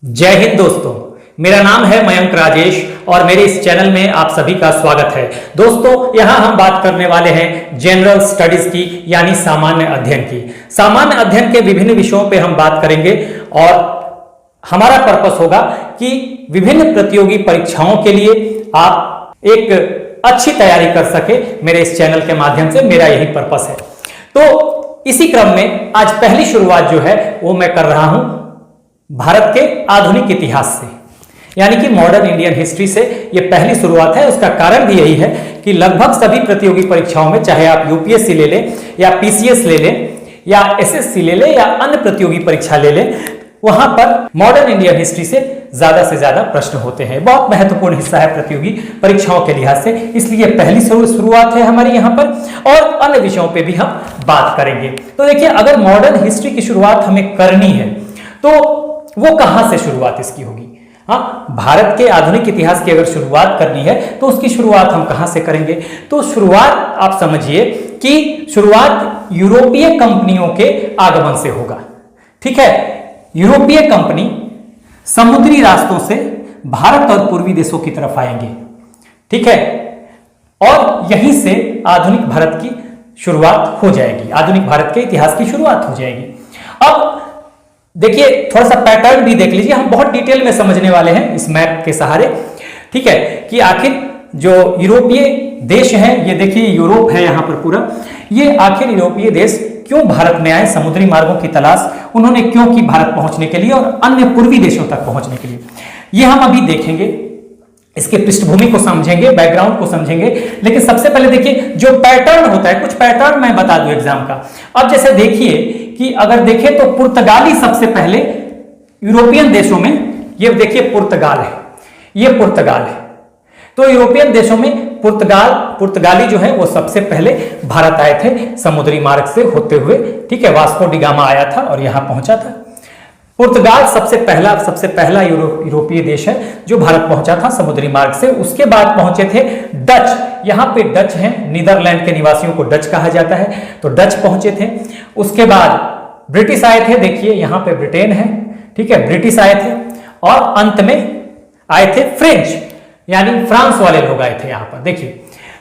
जय हिंद दोस्तों। मेरा नाम है मयंक राजेश और मेरे इस चैनल में आप सभी का स्वागत है। दोस्तों, यहां हम बात करने वाले हैं जनरल स्टडीज की, यानी सामान्य अध्ययन की। सामान्य अध्ययन के विभिन्न विषयों पे हम बात करेंगे और हमारा पर्पस होगा कि विभिन्न प्रतियोगी परीक्षाओं के लिए आप एक अच्छी तैयारी कर सके। मेरे इस चैनल के माध्यम से मेरा यही पर्पस है। तो इसी क्रम में आज पहली शुरुआत जो है वो मैं कर रहा हूं भारत के आधुनिक इतिहास से, यानी कि मॉडर्न इंडियन हिस्ट्री से। यह पहली शुरुआत है। उसका कारण भी यही है कि लगभग सभी प्रतियोगी परीक्षाओं में, चाहे आप यूपीएससी ले लें या पीसीएस ले लें या एसएससी ले लें या अन्य प्रतियोगी परीक्षा ले लें, वहां पर मॉडर्न इंडियन हिस्ट्री से ज्यादा प्रश्न होते हैं। बहुत महत्वपूर्ण हिस्सा है प्रतियोगी परीक्षाओं के लिहाज से, इसलिए पहली शुरुआत है हमारी यहां पर। और अन्य विषयों पे भी हम बात करेंगे। तो देखिए, अगर मॉडर्न हिस्ट्री की शुरुआत हमें करनी है तो वो कहां से शुरुआत इसकी होगी? हाँ, भारत के आधुनिक इतिहास की अगर शुरुआत करनी है तो उसकी शुरुआत हम कहां से करेंगे? तो शुरुआत आप समझिए कि शुरुआत यूरोपीय कंपनियों के आगमन से होगा। ठीक है, यूरोपीय कंपनी समुद्री रास्तों से भारत और पूर्वी देशों की तरफ आएंगे। ठीक है, और यहीं से आधुनिक भारत की शुरुआत हो जाएगी, आधुनिक भारत के इतिहास की शुरुआत हो जाएगी। अब देखिए, थोड़ा सा पैटर्न भी देख लीजिए, हम बहुत डिटेल में समझने वाले हैं इस मैप के सहारे। ठीक है, कि आखिर जो यूरोपीय देश हैं, ये देखिए यूरोप है यहां पर पूरा, ये आखिर यूरोपीय देश क्यों भारत में आए, समुद्री मार्गों की तलाश उन्होंने क्यों की भारत पहुंचने के लिए और अन्य पूर्वी देशों तक पहुंचने के लिए, ये हम अभी देखेंगे। इसके पृष्ठभूमि को समझेंगे, बैकग्राउंड को समझेंगे। लेकिन सबसे पहले देखिए जो पैटर्न होता है, कुछ पैटर्न मैं बता दूं एग्जाम का। अब जैसे देखिए कि अगर देखें तो पुर्तगाली सबसे पहले यूरोपियन देशों में, ये देखिए पुर्तगाल है, ये पुर्तगाल है। तो यूरोपियन देशों में पुर्तगाली जो है वो सबसे पहले भारत आए थे समुद्री मार्ग से होते हुए। ठीक है, वास्को डी गामा आया था और यहां पहुंचा था। पुर्तगाल सबसे पहला यूरोपीय देश है जो भारत पहुंचा था समुद्री मार्ग से। उसके बाद पहुंचे थे डच। यहां पे डच हैं, नीदरलैंड के निवासियों को डच कहा जाता है, तो डच पहुंचे थे। उसके बाद ब्रिटिश आए थे, देखिए यहां पे ब्रिटेन है। ठीक है, ब्रिटिश आए थे और अंत में आए थे फ्रेंच, यानी फ्रांस वाले लोग आए थे यहां पर। देखिए,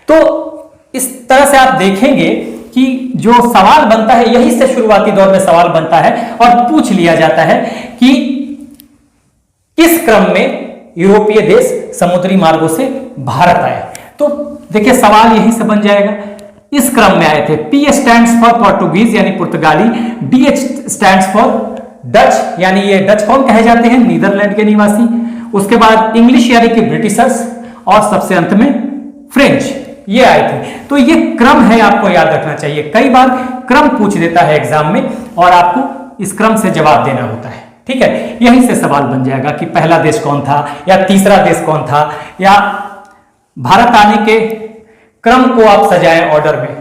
तो इस तरह से आप देखेंगे कि जो सवाल बनता है, यही से शुरुआती दौर में सवाल बनता है और पूछ लिया जाता है कि किस क्रम में यूरोपीय देश समुद्री मार्गों से भारत आए। तो देखिए सवाल यही से बन जाएगा, इस क्रम में आए थे। पी स्टैंड्स फॉर पोर्टुगीज यानी पुर्तगाली, डी स्टैंड्स फॉर डच, यानी ये डच कौन कहे जाते हैं? नीदरलैंड के निवासी। उसके बाद इंग्लिश यानी कि ब्रिटिशर्स, और सबसे अंत में फ्रेंच, ये आए थे। तो ये क्रम है, आपको याद रखना चाहिए। कई बार क्रम पूछ देता है एग्जाम में और आपको इस क्रम से जवाब देना होता है। ठीक है, यहीं से सवाल बन जाएगा कि पहला देश कौन था या तीसरा देश कौन था, या भारत आने के क्रम को आप सजाएं ऑर्डर में।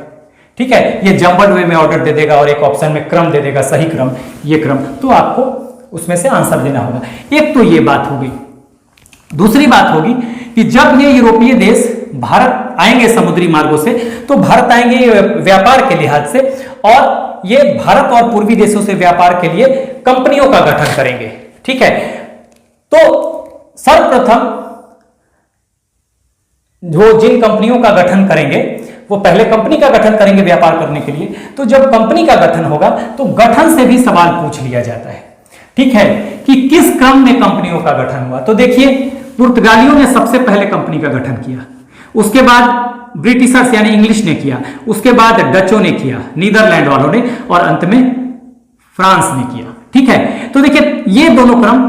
ठीक है, ये जंबल वे में ऑर्डर दे देगा और एक ऑप्शन में क्रम दे देगा, सही क्रम, ये क्रम, तो आपको उसमें से आंसर देना होगा। एक तो ये बात होगी। दूसरी बात होगी कि जब ये यूरोपीय देश भारत आएंगे समुद्री मार्गों से, तो भारत आएंगे व्यापार के लिहाज से, और ये भारत और पूर्वी देशों से व्यापार के लिए कंपनियों का गठन करेंगे। ठीक है, तो सर्वप्रथम जो जिन कंपनियों का गठन करेंगे वो पहले कंपनी का गठन करेंगे व्यापार करने के लिए। तो जब कंपनी का गठन होगा तो गठन से भी सवाल पूछ लिया जाता है। ठीक है, कि किस क्रम में कंपनियों का गठन हुआ। तो देखिए, पुर्तगालियों ने सबसे पहले कंपनी का गठन किया, उसके बाद ब्रिटिशर्स यानी इंग्लिश ने किया, उसके बाद डचों ने किया, नीदरलैंड वालों ने, और अंत में फ्रांस ने किया। ठीक है, तो देखिए ये दोनों क्रम,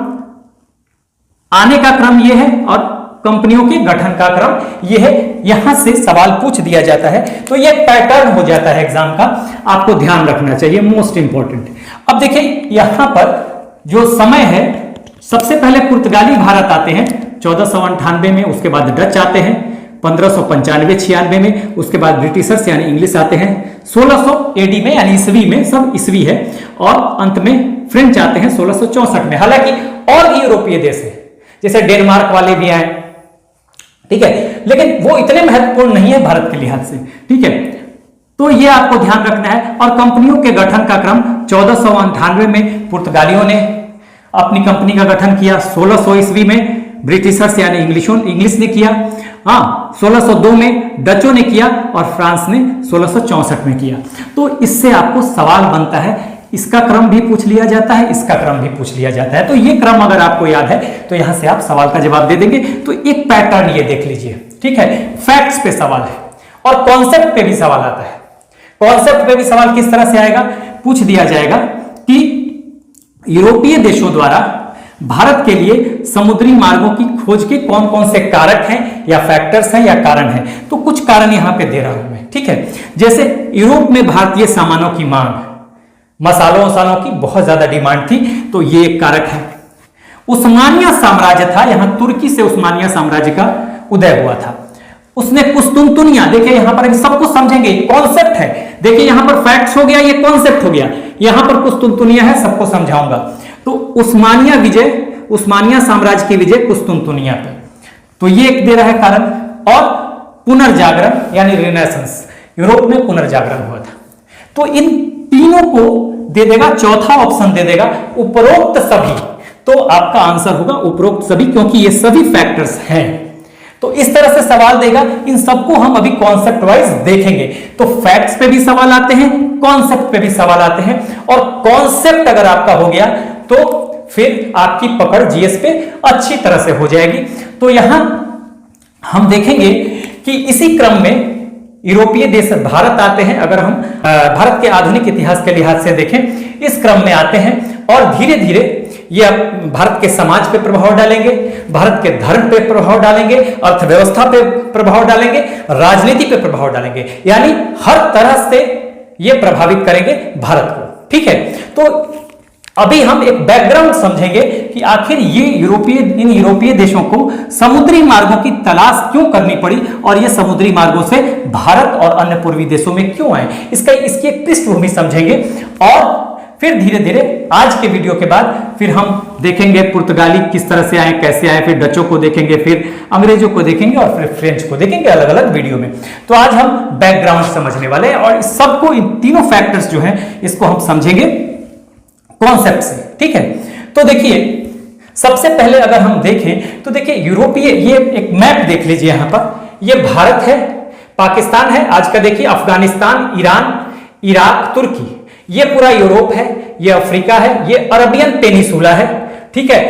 आने का क्रम ये है और कंपनियों के गठन का क्रम ये है। यहां से सवाल पूछ दिया जाता है, तो ये पैटर्न हो जाता है एग्जाम का, आपको ध्यान रखना चाहिए, मोस्ट इंपॉर्टेंट। अब देखिए यहां पर जो समय है, सबसे पहले पुर्तगाली भारत आते हैं 1498 में, उसके बाद डच आते हैं 1595-96 में, उसके बाद ब्रिटिशर्स यानी इंग्लिश आते हैं 1600 एडी में, यानी ईस्वी में, सब ईस्वी है, और अंत में फ्रेंच आते हैं 1664 में। हालांकि और भी यूरोपीय देश है, जैसे डेनमार्क वाले भी आए। ठीक है, लेकिन वो इतने महत्वपूर्ण नहीं है भारत के लिहाज से। ठीक है, तो ये आपको ध्यान रखना है। और कंपनियों के गठन का क्रम 1498 में पुर्तगालियों ने, अपनी कंपनी का गठन किया 1600 ईस्वी में, ब्रिटिशर्स यानी इंग्लिश ने किया। हाँ, 1602 में डचों ने किया और फ्रांस ने 1664 में किया। तो इससे आपको सवाल बनता है, इसका क्रम भी पूछ लिया जाता है, इसका क्रम भी पूछ लिया जाता है। तो ये क्रम अगर आपको याद है तो यहां से आप सवाल का जवाब दे देंगे। तो एक पैटर्न ये देख लीजिए, ठीक है। फैक्ट्स पे सवाल है और कॉन्सेप्ट पे भी सवाल आता है। कॉन्सेप्ट पे भी सवाल किस तरह से आएगा, पूछ दिया जाएगा कि यूरोपीय देशों द्वारा भारत के लिए समुद्री मार्गों की खोज के कौन कौन से कारक हैं या फैक्टर्स हैं या कारण हैं। तो कुछ कारण यहां पे दे रहा हूं मैं, ठीक है। जैसे यूरोप में भारतीय सामानों की मांग, मसालों वसालों की बहुत ज्यादा डिमांड थी, तो ये एक कारक है। उस्मानिया साम्राज्य था, यहां तुर्की से उस्मानिया साम्राज्य का उदय हुआ था। उसने कुस्तुनतुनिया, देखिए यहां पर सब कुछ समझेंगे, कॉन्सेप्ट है। देखिए यहां पर फैक्ट्स हो गया, ये कॉन्सेप्ट हो गया, यहां पर कुस्तुनतुनिया है, सबको समझाऊंगा। तो उस्मानिया साम्राज्य की विजय कुस्तुनतुनिया पे, तो ये एक दे रहा है कारण। और पुनर्जागरण यानी रिनेसेंस, यूरोप में पुनर्जागरण हुआ था। तो इन तीनों को दे देगा, चौथा ऑप्शन दे देगा उपरोक्त सभी। तो आपका आंसर होगा उपरोक्त सभी, क्योंकि ये सभी फैक्टर्स हैं। तो इस तरह से सवाल देगा। इन सबको हम अभी कॉन्सेप्ट वाइज देखेंगे। तो फैक्ट्स पे भी सवाल आते हैं, कॉन्सेप्ट पे भी सवाल आते हैं। और कॉन्सेप्ट अगर आपका हो गया तो फिर आपकी पकड़ जीएस पे अच्छी तरह से हो जाएगी। तो यहां हम देखेंगे कि इसी क्रम में यूरोपीय देश भारत आते हैं। अगर हम भारत के आधुनिक इतिहास के लिहाज से देखें, इस क्रम में आते हैं और धीरे धीरे ये भारत के समाज पे प्रभाव डालेंगे, भारत के धर्म पे प्रभाव डालेंगे, अर्थव्यवस्था पे प्रभाव डालेंगे, राजनीति पे प्रभाव डालेंगे, यानी हर तरह से ये प्रभावित करेंगे भारत को, ठीक है। तो अभी हम एक बैकग्राउंड समझेंगे कि आखिर इन यूरोपीय देशों को समुद्री मार्गों की तलाश क्यों करनी पड़ी और ये समुद्री मार्गों से भारत और अन्य पूर्वी देशों में क्यों आए, इसकी एक पृष्ठभूमि समझेंगे। और फिर धीरे धीरे आज के वीडियो के बाद फिर हम देखेंगे पुर्तगाली किस तरह से आए, कैसे आए, फिर डचों को देखेंगे, फिर अंग्रेजों को देखेंगे और फिर फ्रेंच को देखेंगे अलग अलग वीडियो में। तो आज हम बैकग्राउंड समझने वाले हैं और इस सबको, इन तीनों फैक्टर्स जो हैं इसको हम समझेंगे कॉन्सेप्ट से, ठीक है। तो देखिए सबसे पहले अगर हम देखें तो देखिए यूरोपीय, ये एक मैप देख लीजिए, यहां पर ये भारत है, पाकिस्तान है आज का, देखिए अफगानिस्तान, ईरान, इराक, तुर्की, ये पूरा यूरोप है, ये अफ्रीका है, ये अरबियन पेनिसुला है, ठीक है।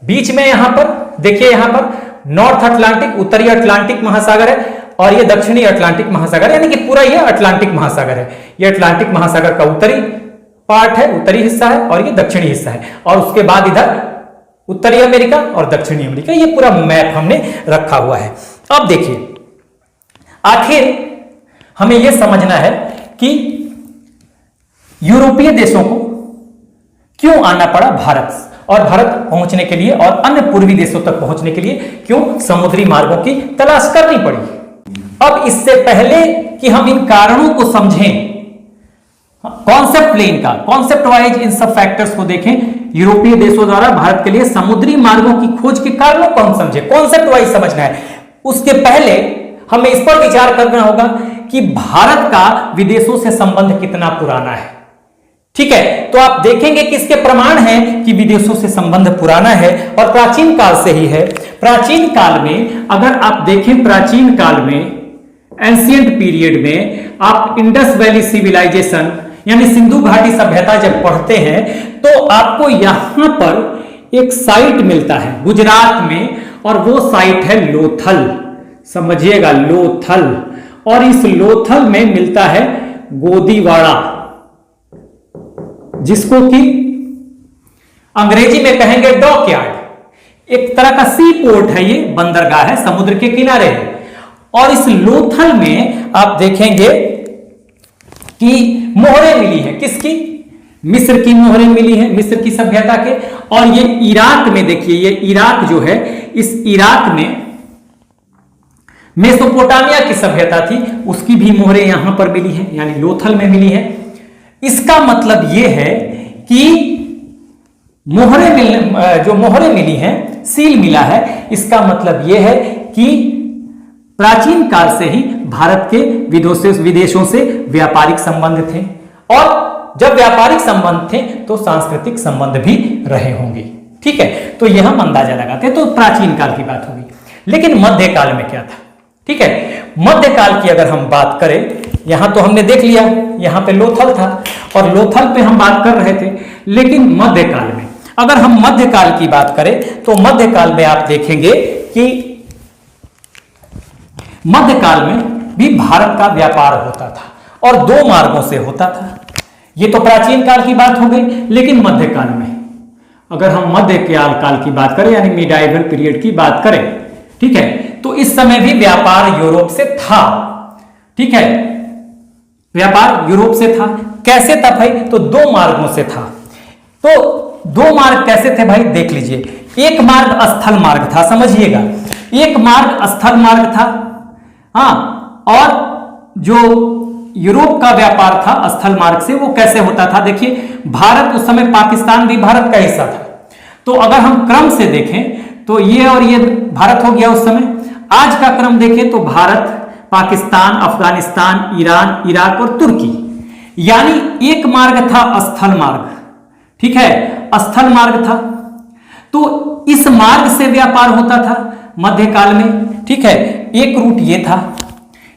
बीच में यहां पर देखिए, यहां पर नॉर्थ अटलांटिक, उत्तरी अटलांटिक महासागर है और ये दक्षिणी अटलांटिक महासागर, यानी कि पूरा ये अटलांटिक महासागर है। ये अटलांटिक महासागर का उत्तरी पार्ट है, उत्तरी हिस्सा है, और ये दक्षिणी हिस्सा है। और उसके बाद इधर उत्तरी अमेरिका और दक्षिणी अमेरिका, ये पूरा मैप हमने रखा हुआ है। अब देखिए आखिर हमें यह समझना है कि यूरोपीय देशों को क्यों आना पड़ा भारत, और भारत पहुंचने के लिए और अन्य पूर्वी देशों तक पहुंचने के लिए क्यों समुद्री मार्गों की तलाश करनी पड़ी। अब इससे पहले कि हम इन कारणों को समझें, कॉन्सेप्ट लेन का, कॉन्सेप्ट वाइज इन सब फैक्टर्स को देखें, यूरोपीय देशों द्वारा भारत के लिए समुद्री मार्गों की खोज के कारणों को हम समझे, कॉन्सेप्ट वाइज समझना है। उसके पहले हमें इस पर विचार करना होगा कि भारत का विदेशों से संबंध कितना पुराना है, ठीक है। तो आप देखेंगे कि इसके प्रमाण हैं कि विदेशों से संबंध पुराना है और प्राचीन काल से ही है। प्राचीन काल में अगर आप देखें, प्राचीन काल में, एंशिएंट पीरियड में आप इंडस वैली सिविलाइजेशन यानी सिंधु घाटी सभ्यता जब पढ़ते हैं तो आपको यहां पर एक साइट मिलता है गुजरात में, और वो साइट है लोथल, समझिएगा लोथल। और इस लोथल में मिलता है गोदीवाड़ा, जिसको कि अंग्रेजी में कहेंगे डॉकयार्ड, एक तरह का सी पोर्ट है, ये बंदरगाह है, समुद्र के किनारे है। और इस लोथल में आप देखेंगे कि मोहरें मिली है, किसकी? मिस्र की मोहरें मिली है, मिस्र की सभ्यता के। और ये इराक में देखिए, ये इराक जो है, इस इराक में मेसोपोटामिया की सभ्यता थी, उसकी भी मोहरें यहां पर मिली है, यानी लोथल में मिली है। इसका मतलब यह है कि जो मोहरें मिली हैं, सील मिला है, इसका मतलब यह है कि प्राचीन काल से ही भारत के विदेशों से व्यापारिक संबंध थे, और जब व्यापारिक संबंध थे तो सांस्कृतिक संबंध भी रहे होंगे। ठीक है, तो यह हम अंदाजा लगाते हैं। तो प्राचीन काल की बात होगी। लेकिन मध्यकाल में क्या था? ठीक है, मध्यकाल की अगर हम बात करें, यहां तो हमने देख लिया, यहां पे लोथल था और लोथल पे हम बात कर रहे थे। लेकिन मध्यकाल में अगर हम मध्यकाल की बात करें तो मध्यकाल में आप देखेंगे कि मध्यकाल में भी भारत का व्यापार होता था और दो मार्गों से होता था। ये तो प्राचीन काल की बात हो गई। लेकिन मध्यकाल में अगर हम मध्यकाल काल की बात करें यानी मिडाइवल पीरियड की बात करें, ठीक है, तो इस समय भी व्यापार यूरोप से था। ठीक है, व्यापार यूरोप से था। कैसे था भाई? तो दो मार्गों से था। तो दो मार्ग कैसे थे भाई? देख लीजिए। एक मार्ग स्थल मार्ग था, समझिएगा, एक मार्ग स्थल मार्ग था। हाँ, और जो यूरोप का व्यापार था स्थल मार्ग से, वो कैसे होता था? देखिए, भारत उस समय, पाकिस्तान भी भारत का हिस्सा था। तो अगर हम क्रम से देखें तो ये और ये भारत हो गया उस समय। आज का क्रम देखें तो भारत, पाकिस्तान, अफगानिस्तान, ईरान, इराक और तुर्की, यानी एक मार्ग था स्थल मार्ग। ठीक है, स्थल मार्ग था। तो इस मार्ग से व्यापार होता था मध्यकाल में। ठीक है, एक रूट ये था,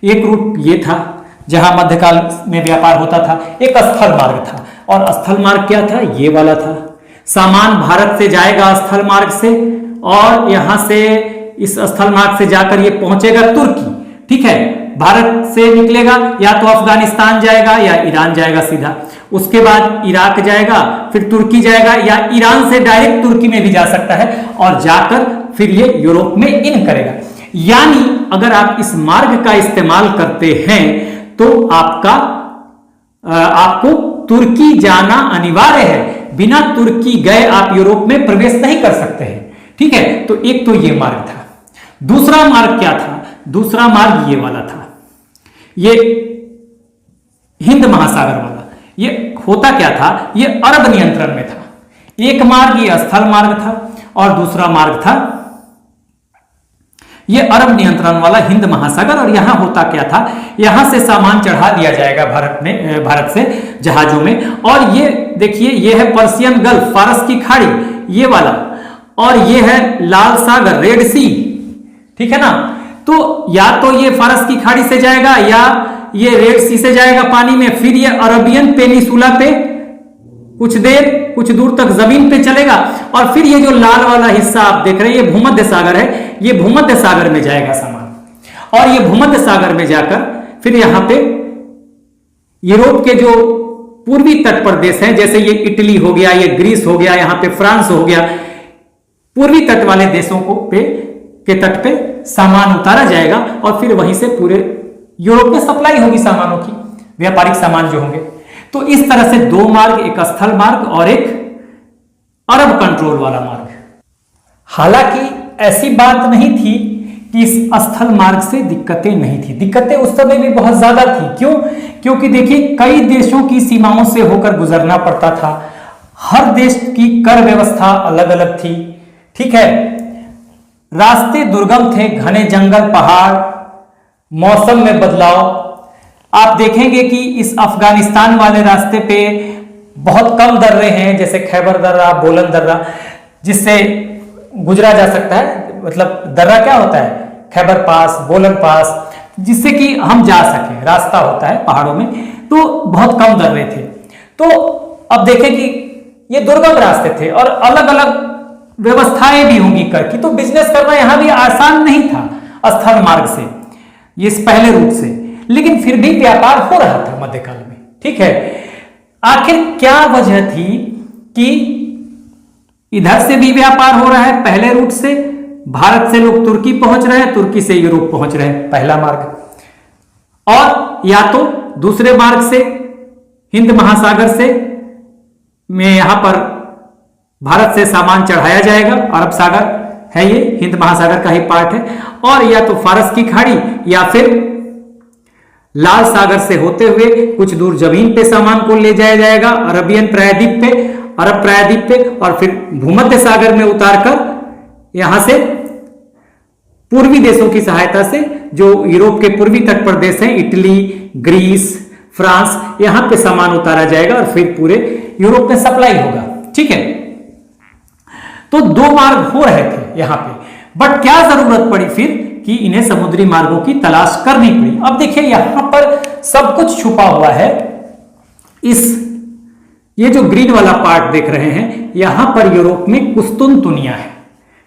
एक रूट ये था जहां मध्यकाल में व्यापार होता था। एक स्थल मार्ग था और स्थल मार्ग क्या था? ये वाला था। सामान भारत से जाएगा स्थल मार्ग से और यहां से इस स्थल मार्ग से जाकर ये पहुंचेगा तुर्की। ठीक है, भारत से निकलेगा या तो अफगानिस्तान जाएगा या ईरान जाएगा सीधा, उसके बाद इराक जाएगा, फिर तुर्की जाएगा या ईरान से डायरेक्ट तुर्की में भी जा सकता है और जाकर फिर ये यूरोप में इन करेगा। यानी अगर आप इस मार्ग का इस्तेमाल करते हैं तो आपको तुर्की जाना अनिवार्य है। बिना तुर्की गए आप यूरोप में प्रवेश नहीं कर सकते हैं। ठीक है, तो एक तो ये मार्ग था। दूसरा मार्ग क्या था? दूसरा मार्ग ये वाला था, ये हिंद महासागर वाला। ये होता क्या था? ये अरब नियंत्रण में था। एक मार्ग ये स्थल मार्ग था और दूसरा मार्ग था ये अरब नियंत्रण वाला हिंद महासागर। और यहां होता क्या था? यहां से सामान चढ़ा दिया जाएगा भारत से जहाजों में। और ये देखिए, ये है पर्शियन गल्फ, फारस की खाड़ी, ये वाला, और ये है लाल सागर, रेड सी। ठीक है ना? तो या तो ये फारस की खाड़ी से जाएगा या ये रेड सी से जाएगा पानी में, फिर ये अरबियन पेनिसुला पे कुछ दूर तक जमीन पे चलेगा और फिर ये जो लाल वाला हिस्सा आप देख रहे हैं ये भूमध्य सागर है। ये भूमध्य सागर में जाएगा सामान और ये भूमध्य सागर में जाकर फिर यहां पे यूरोप के जो पूर्वी तट पर देश हैं, जैसे ये इटली हो गया, ये ग्रीस हो गया, यहां पे फ्रांस हो गया, पूर्वी तट वाले देशों के तट पे सामान उतारा जाएगा और फिर वहीं से पूरे यूरोप में सप्लाई होगी सामानों की, व्यापारिक सामान जो होंगे। तो इस तरह से दो मार्ग, एक स्थल मार्ग और एक अरब कंट्रोल वाला मार्ग। हालांकि ऐसी बात नहीं थी कि इस स्थल मार्ग से दिक्कतें नहीं थी। दिक्कतें उस समय भी बहुत ज्यादा थी। क्यों? क्योंकि देखिए, कई देशों की सीमाओं से होकर गुजरना पड़ता था। हर देश की कर व्यवस्था अलग अलग थी। ठीक है, रास्ते दुर्गम थे, घने जंगल, पहाड़, मौसम में बदलाव। आप देखेंगे कि इस अफगानिस्तान वाले रास्ते पे बहुत कम दर्रे हैं, जैसे खैबर दर्रा, बोलन दर्रा, जिससे गुजरा जा सकता है। मतलब दर्रा क्या होता है? खैबर पास, बोलन पास, जिससे कि हम जा सकें, रास्ता होता है पहाड़ों में। तो बहुत कम दर्रे थे। तो अब देखें कि ये दुर्गम रास्ते थे और अलग अलग व्यवस्थाएं भी होंगी कर की। तो बिजनेस करना यहां भी आसान नहीं था स्थल मार्ग से, ये पहले रूट से, लेकिन फिर भी व्यापार हो रहा था मध्यकाल में। ठीक है, आखिर क्या वजह थी कि इधर से भी व्यापार हो रहा है पहले रूट से, भारत से लोग तुर्की पहुंच रहे हैं, तुर्की से यूरोप पहुंच रहे हैं, पहला मार्ग, और या तो दूसरे मार्ग से हिंद महासागर से में यहां पर भारत से सामान चढ़ाया जाएगा, अरब सागर है, ये हिंद महासागर का ही पार्ट है, और या तो फारस की खाड़ी या फिर लाल सागर से होते हुए कुछ दूर जमीन पे सामान को ले जाया जाएगा अरबियन प्रायद्वीप पे, अरब प्रायद्वीप पे, और फिर भूमध्य सागर में उतारकर यहां से पूर्वी देशों की सहायता से, जो यूरोप के पूर्वी तट पर देश हैं, इटली, ग्रीस, फ्रांस, यहां पे सामान उतारा जाएगा और फिर पूरे यूरोप में सप्लाई होगा। ठीक है, तो 2 मार्ग हो रहे थे यहां पे, बट क्या जरूरत पड़ी फिर कि इन्हें समुद्री मार्गों की तलाश करनी पड़ी। अब देखिए यहां पर सब कुछ छुपा हुआ है, ये जो ग्रीन वाला पार्ट देख रहे हैं, यहां पर यूरोप में कुस्तुनतुनिया है,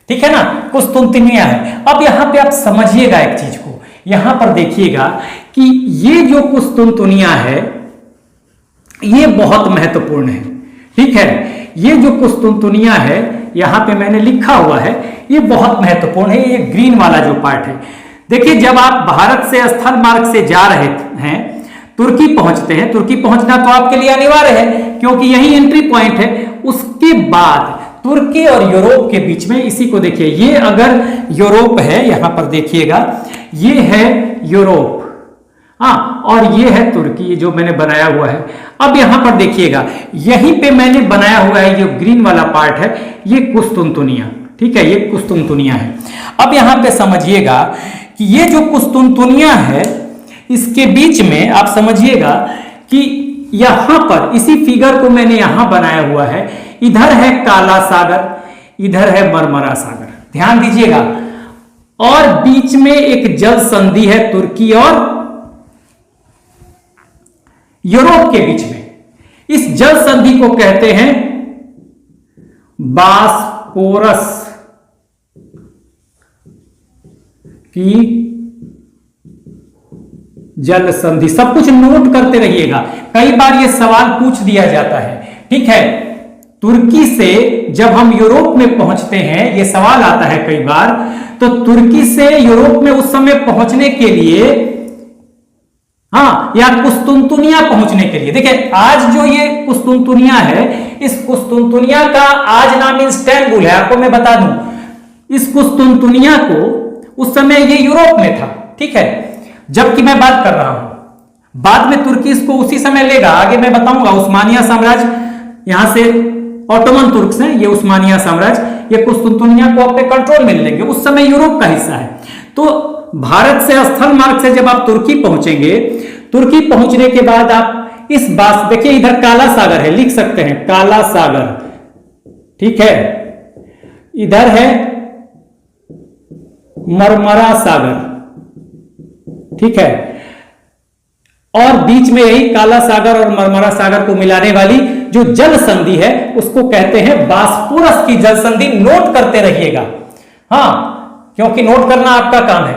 ठीक है ना, कुस्तुनतुनिया है। अब यहां पे आप समझिएगा एक चीज को, यहां पर देखिएगा कि ये जो कुस्तुनतुनिया है ये बहुत महत्वपूर्ण है, ठीक है। ये जो कुस्तुनतुनिया है यहां पे मैंने लिखा हुआ है, ये बहुत महत्वपूर्ण है, ये ग्रीन वाला जो पार्ट है। देखिए जब आप भारत से स्थल मार्ग से जा रहे हैं, तुर्की पहुंचते हैं, तुर्की पहुंचना तो आपके लिए अनिवार्य है क्योंकि यही एंट्री पॉइंट है। उसके बाद तुर्की और यूरोप के बीच में, इसी को देखिए, ये अगर यूरोप है, यहां पर देखिएगा ये है यूरोप, हाँ, और ये है तुर्की जो मैंने बनाया हुआ है। अब यहां पर देखिएगा यहीं पे मैंने बनाया हुआ है, जो ग्रीन वाला पार्ट है ये कुस्तुनतुनिया, ठीक है, ये कुस्तुनतुनिया है। अब यहां पे समझिएगा कि ये जो कुस्तुनतुनिया है इसके बीच में आप समझिएगा कि यहां पर इसी फिगर को मैंने यहां बनाया हुआ है, इधर है काला सागर, इधर है मरमरा सागर, ध्यान दीजिएगा, और बीच में एक जल संधि है तुर्की और यूरोप के बीच में। इस जल संधि को कहते हैं बास्पोरस की जल संधि। सब कुछ नोट करते रहिएगा, कई बार यह सवाल पूछ दिया जाता है, ठीक है। तुर्की से जब हम यूरोप में पहुंचते हैं, यह सवाल आता है कई बार, तो तुर्की से यूरोप में उस समय पहुंचने के लिए, हाँ, या कुस्तुनतुनिया पहुंचने के लिए, देखिए आज जो ये कुस्तुनतुनिया है, इस कुस्तुनतुनिया का आज नाम इस्तांबुल है। आपको मैं बता दूं, इस कुस्तुनतुनिया को उस समय ये यूरोप में था, ठीक है, जबकि मैं बात कर रहा हूं। बाद में तुर्की इसको उसी समय लेगा, आगे मैं बताऊंगा। उस्मानिया साम्राज्य, यहां से ऑटोमन तुर्क्स हैं, ये उस्मानिया साम्राज्य, ये कुस्तुनतुनिया को अपने कंट्रोल में लेंगे, उस समय यूरोप का हिस्सा है। तो भारत से स्थल मार्ग से जब आप तुर्की पहुंचेंगे, तुर्की पहुंचने के बाद आप इस बात, देखिए इधर काला सागर है, लिख सकते हैं काला सागर, ठीक है, इधर है मरमरा सागर, ठीक है, और बीच में यही काला सागर और मरमरा सागर को मिलाने वाली जो जल संधि है उसको कहते हैं बास्पोरस की जल संधि। नोट करते रहिएगा, हाँ, क्योंकि नोट करना आपका काम है।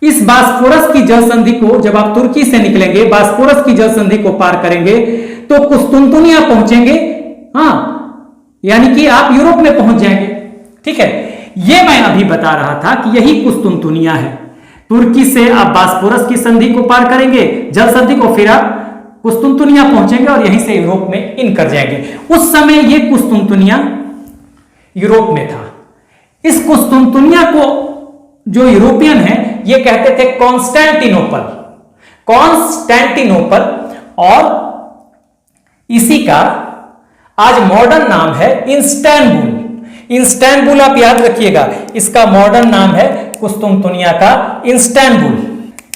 इस बास्पोरस की जल संधि को जब आप तुर्की से निकलेंगे, बास्पोरस की जल संधि को पार करेंगे तो कुस्तुनतुनिया पहुंचेंगे, हाँ, यानी कि आप यूरोप में पहुंच जाएंगे, ठीक है। यह मैं अभी बता रहा था कि यही कुस्तुनतुनिया है। तुर्की से आप बास्पोरस की संधि को पार करेंगे, जल संधि को, फिर आप कुस्तुनतुनिया पहुंचेंगे और यहीं से यूरोप में इन कर जाएंगे। उस समय यह कुस्तुनतुनिया यूरोप में था। इस कुस्तुनतुनिया को जो यूरोपियन है ये कहते थे कॉन्स्टेंटिनोपल, कॉन्स्टेंटिनोपल, और इसी का आज मॉडर्न नाम है इस्तांबुल। इस्तांबुल आप याद रखिएगा, इसका मॉडर्न नाम है कुस्तुनतुनिया का इस्तांबुल।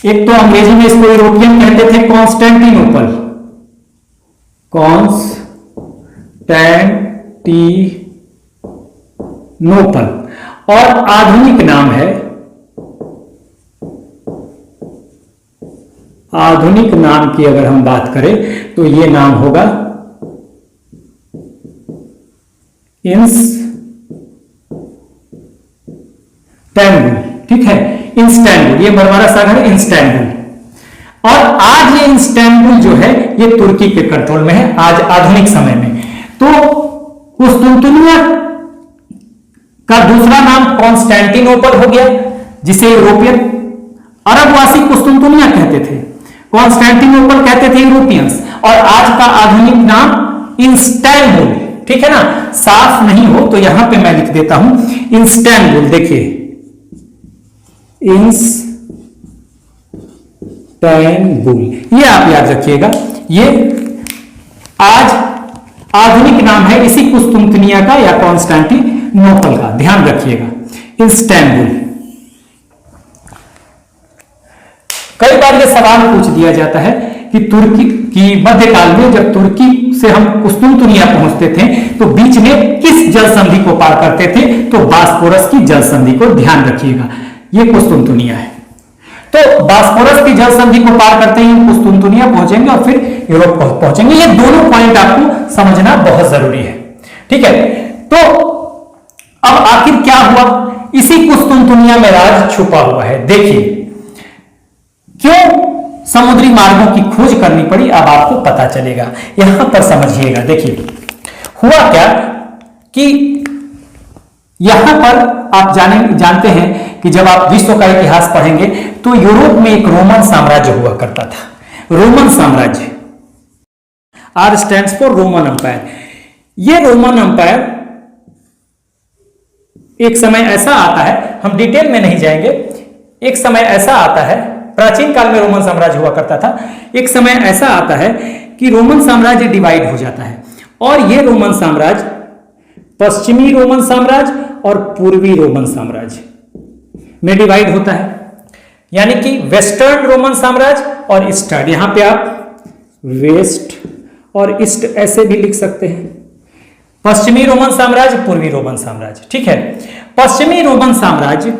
एक तो अंग्रेजी में इसको यूरोपियन कहते थे कॉन्स्टेंटिनोपल, कॉन्स्टेंटिनोपल, और आधुनिक नाम है, आधुनिक नाम की अगर हम बात करें तो यह नाम होगा इस्तांबुल, ठीक है, इस्तांबुल, ये मरमरा सागर है, इस्तांबुल। और आज ये इस्तांबुल जो है ये तुर्की के कंट्रोल में है आज आधुनिक समय में। तो कुस्तुनतुनिया का दूसरा नाम कॉन्स्टेंटिनोपल हो गया, जिसे यूरोपियन, अरबवासी कुस्तुनतुनिया कहते थे, कॉन्स्टेंटिनोपल कहते थे यूरोपियंस, और आज का आधुनिक नाम इस्तांबुल, ठीक है ना। साफ नहीं हो तो यहां पे मैं लिख देता हूं इस्तांबुल, देखिए इस्तांबुल, ये आप याद रखिएगा, ये आज आधुनिक नाम है इसी कुस्तुनतुनिया का या कॉन्स्टेंटिनोपल का, ध्यान रखिएगा, इस्तांबुल। कई बार ये सवाल पूछ दिया जाता है कि तुर्की की मध्यकाल में जब तुर्की से हम कुस्तुनतुनिया पहुंचते थे तो बीच में किस जल संधि को पार करते थे? तो बास्पोरस की जल संधि को ध्यान रखिएगा, ये कुस्तुनतुनिया है। तो बास्पोरस की जल संधि को पार करते ही कुस्तुनतुनिया पहुंचेंगे और फिर यूरोप पहुंचेंगे। ये दोनों पॉइंट आपको समझना बहुत जरूरी है, ठीक है। तो अब आखिर क्या हुआ? इसी कुस्तुनतुनिया में राज छुपा हुआ है। देखिए क्यों समुद्री मार्गों की खोज करनी पड़ी, अब आपको पता चलेगा। यहां पर समझिएगा, देखिए हुआ क्या कि यहां पर आप जानते हैं कि जब आप विश्व का इतिहास पढ़ेंगे तो यूरोप में एक रोमन साम्राज्य हुआ करता था। रोमन साम्राज्य, R stands for Roman empire. यह रोमन अंपायर एक समय ऐसा आता है, हम डिटेल में नहीं जाएंगे, एक समय ऐसा आता है, प्राचीन काल में रोमन साम्राज्य हुआ करता था, एक समय ऐसा आता है कि रोमन साम्राज्य डिवाइड हो जाता है और यह रोमन साम्राज्य पश्चिमी रोमन साम्राज्य और पूर्वी रोमन साम्राज्य में डिवाइड होता है। यानी कि वेस्टर्न रोमन साम्राज्य और ईस्टर्न, यहां पे आप वेस्ट और ईस्ट ऐसे भी लिख सकते हैं। पश्चिमी रोमन साम्राज्य, पूर्वी रोमन साम्राज्य, ठीक है। पश्चिमी रोमन साम्राज्य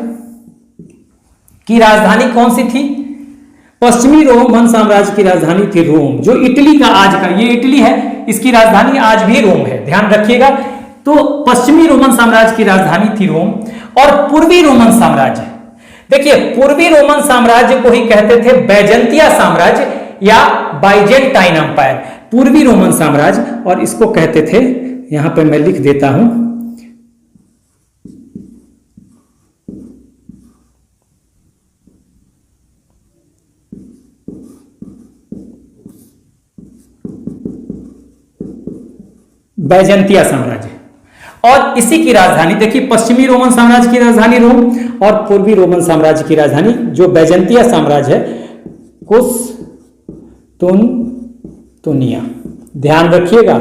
की राजधानी कौन सी थी? पश्चिमी रोमन साम्राज्य की राजधानी थी रोम, जो इटली का आज का, ये इटली है, इसकी राजधानी आज भी रोम है, ध्यान रखिएगा। तो पश्चिमी रोमन साम्राज्य की राजधानी थी रोम। और पूर्वी रोमन साम्राज्य, देखिए पूर्वी रोमन साम्राज्य को ही कहते थे बैजेंतिया साम्राज्य या बाइजेंटाइन अंपायर, पूर्वी रोमन साम्राज्य, और इसको कहते थे, यहां पे मैं लिख देता हूं, बैजेंतिया साम्राज्य। और इसी की राजधानी देखिए, पश्चिमी रोमन साम्राज्य की राजधानी रोम और पूर्वी रोमन साम्राज्य की राजधानी जो बैजेंतिया साम्राज्य है, कुस्तुनतुनिया, ध्यान रखिएगा,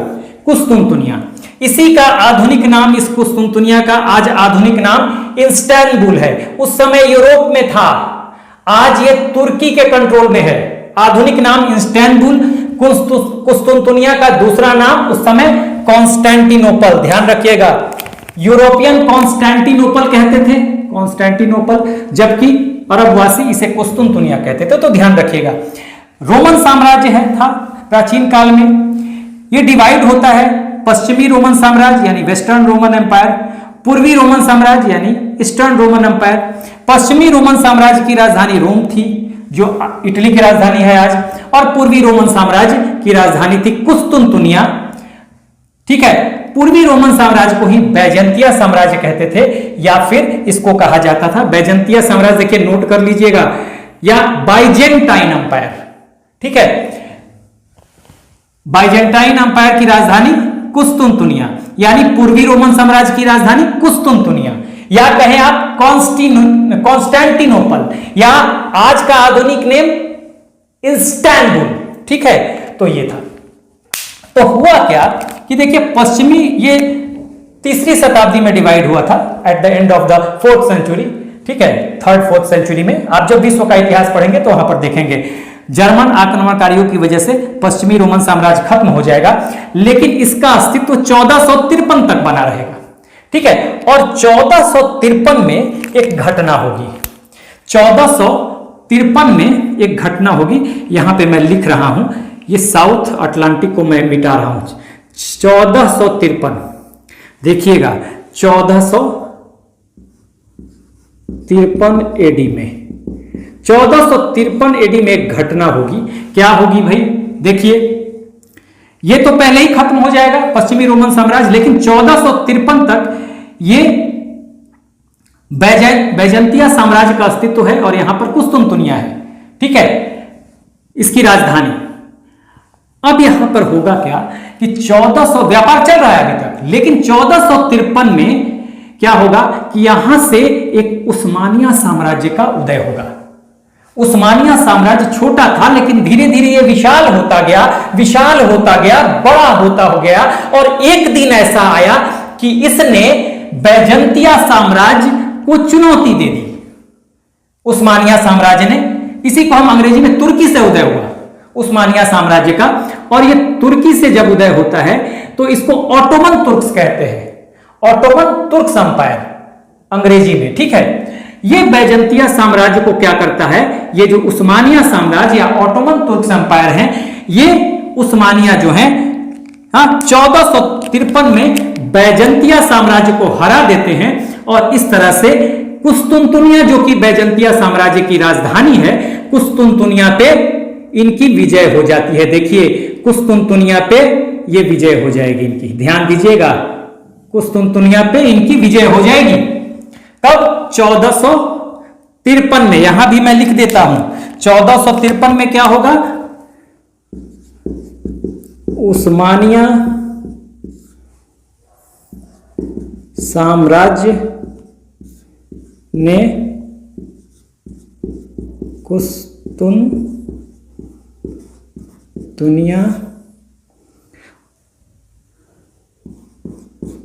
कुस्तुनतुनिया। इसी का आधुनिक नाम, इस कुस्तुनतुनिया का आज आधुनिक नाम इस्तांबुल है। उस समय यूरोप में था, आज ये तुर्की के कंट्रोल में है। आधुनिक नाम इस्तांबुल, कुस्तुनतुनिया का दूसरा नाम उस समय कॉन्स्टेंटिनोपल, ध्यान रखिएगा। यूरोपियन कॉन्स्टेंटिनोपल कहते थे, कॉन्स्टेंटिनोपल, जबकि अरबवासी इसे कुस्तुनतुनिया कहते थे। तो ध्यान रखिएगा, रोमन साम्राज्य है था प्राचीन काल में, ये डिवाइड होता है पश्चिमी रोमन साम्राज्य यानी वेस्टर्न रोमन एम्पायर, पूर्वी रोमन साम्राज्य यानी ईस्टर्न रोमन एम्पायर। पश्चिमी रोमन साम्राज्य की राजधानी रोम थी, जो इटली की राजधानी है आज, और पूर्वी रोमन साम्राज्य की राजधानी थी कुस्तुनतुनिया, ठीक है। पूर्वी रोमन साम्राज्य को ही बैजेंतिया साम्राज्य कहते थे, या फिर इसको कहा जाता था बैजेंतिया साम्राज्य, देखिए नोट कर लीजिएगा, या बाइजेंटाइन अंपायर, ठीक है। बाइजेंटाइन अंपायर की राजधानी कुस्तुनतुनिया, यानी पूर्वी रोमन साम्राज्य की राजधानी कुस्तुनतुनिया, या कहें आप कॉन्स्टेंटिनोपल, या आज का आधुनिक नेम इस्तांबुल, ठीक है। तो ये था। तो हुआ क्या कि देखिए पश्चिमी, ये तीसरी शताब्दी में डिवाइड हुआ था, at the end of the 4th century, ठीक है, 3rd 4th सेंचुरी में। आप जब विश्व का इतिहास पढ़ेंगे तो वहां पर देखेंगे जर्मन आक्रमणकारियों की वजह से पश्चिमी रोमन साम्राज्य खत्म हो जाएगा, लेकिन इसका अस्तित्व 1453 तक बना रहेगा, ठीक है। और 1453 में एक घटना होगी, 1453 में एक घटना होगी, यहां पे मैं लिख रहा हूं, ये साउथ अटलांटिक को मैं मिटा रहा हूं। 1453, देखिएगा 1453 एडी में, 1453 एडी में एक घटना होगी। क्या होगी भाई? देखिए ये तो पहले ही खत्म हो जाएगा पश्चिमी रोमन साम्राज्य, लेकिन 1453 तक ये बैजेंतिया साम्राज्य का अस्तित्व है और यहां पर कुस्तुनतुनिया है, ठीक है, इसकी राजधानी। अब यहां पर होगा क्या कि 1400, व्यापार चल रहा है अभी तक, लेकिन 1453 में क्या होगा कि यहां से एक उस्मानिया साम्राज्य का उदय होगा। उस्मानिया साम्राज्य छोटा था, लेकिन धीरे धीरे ये विशाल होता गया, विशाल होता गया, बड़ा होता हो गया, और एक दिन ऐसा आया कि इसने बैजेंतिया साम्राज्य को चुनौती दे दी। उस्मानिया साम्राज्य ने, इसी को हम अंग्रेजी में तुर्की से उदय हुआ, उस्मानिया साम्राज्य का। और ये तुर्की से जब उदय होता है तो इसको ऑटोमन तुर्क्स कहते हैं, ऑटोमन तुर्क्स अंपायर अंग्रेजी में, ठीक है। ये बैजेंतिया साम्राज्य को क्या करता है, ये जो उस्मानिया साम्राज्य या ऑटोमन तुर्क्स अंपायर हैं, ये उस्मानिया जो है 1453 में बैजेंतिया साम्राज्य को हरा देते हैं और इस तरह से कुस्तुनतुनिया जो कि बैजेंतिया साम्राज्य की राजधानी है, कुस्तुनतुनिया पे इनकी विजय हो जाती है। देखिए कुस्तुनतुनिया पे ये विजय हो जाएगी इनकी, ध्यान दीजिएगा, कुस्तुनतुनिया पे इनकी विजय हो जाएगी। कब? 1453 में। यहां भी मैं लिख देता हूं 1453 में क्या होगा, उस्मानिया साम्राज्य ने कुस्तुनतुनिया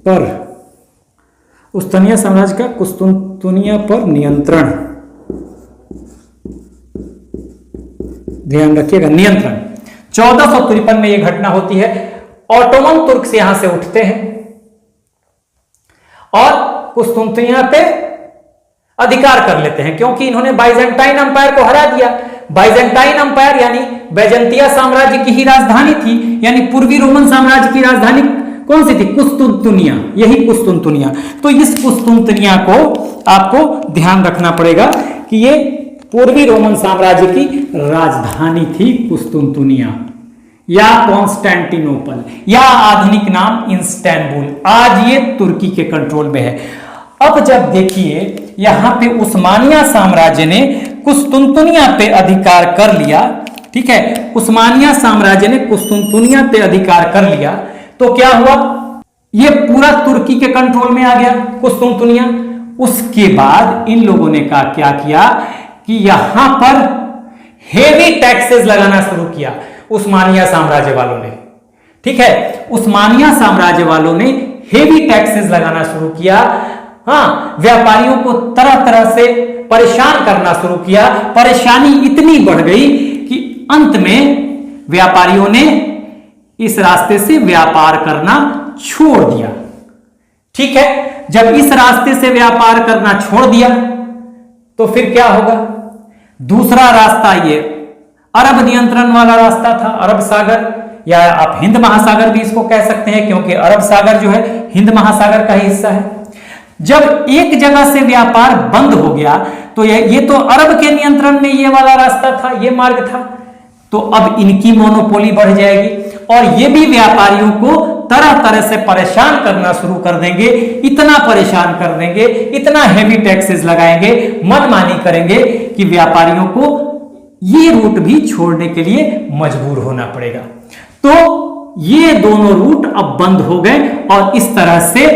पर, उस्मानिया साम्राज्य का कुस्तुनतुनिया पर नियंत्रण, ध्यान रखिएगा, नियंत्रण। 1453 में यह घटना होती है। ऑटोमन तुर्क से यहां से उठते हैं और कुस्तुनतुनिया पे अधिकार कर लेते हैं, क्योंकि इन्होंने बाइजेंटाइन अंपायर को हरा दिया। बाइजेंटाइन अंपायर यानी बैजेंतिया साम्राज्य की ही राजधानी थी, यानी पूर्वी रोमन साम्राज्य की राजधानी कौन सी थी? कुस्तुनतुनिया, यही कुस्तुनतुनिया। तो इस कुस्तुनतुनिया को आपको ध्यान रखना पड़ेगा कि ये पूर्वी रोमन साम्राज्य की राजधानी थी कुस्तुनतुनिया या कॉन्स्टेंटिनोपल, या आधुनिक नाम इस्तांबुल। आज ये तुर्की के कंट्रोल में है। अब जब देखिए यहां पे उस्मानिया साम्राज्य ने कुस्तुनतुनिया पे अधिकार कर लिया, ठीक है, उस्मानिया साम्राज्य ने कुस्तुनतुनिया पे अधिकार कर लिया, तो क्या हुआ, ये पूरा तुर्की के कंट्रोल में आ गया कुस्तुनतुनिया। उसके बाद इन लोगों ने क्या किया कि यहां पर हेवी टैक्सेस लगाना शुरू किया उस्मानिया साम्राज्य वालों ने, ठीक है, उस्मानिया साम्राज्य वालों ने हेवी टैक्सेस लगाना शुरू किया। हाँ, व्यापारियों को तरह तरह से परेशान करना शुरू किया। परेशानी इतनी बढ़ गई कि अंत में व्यापारियों ने इस रास्ते से व्यापार करना छोड़ दिया, ठीक है। जब इस रास्ते से व्यापार करना छोड़ दिया तो फिर क्या होगा, दूसरा रास्ता ये अरब नियंत्रण वाला रास्ता था, अरब सागर, या आप हिंद महासागर भी इसको कह सकते हैं, क्योंकि अरब सागर जो है हिंद महासागर का ही हिस्सा है। जब एक जगह से व्यापार बंद हो गया तो ये तो अरब के नियंत्रण में ये वाला रास्ता था, ये मार्ग था, तो अब इनकी मोनोपोली बढ़ जाएगी और ये भी व्यापारियों को तरह तरह से परेशान करना शुरू कर देंगे। इतना परेशान कर देंगे, इतना हेवी टैक्सेस लगाएंगे, मनमानी करेंगे कि व्यापारियों को ये रूट भी छोड़ने के लिए मजबूर होना पड़ेगा। तो ये दोनों रूट अब बंद हो गए और इस तरह से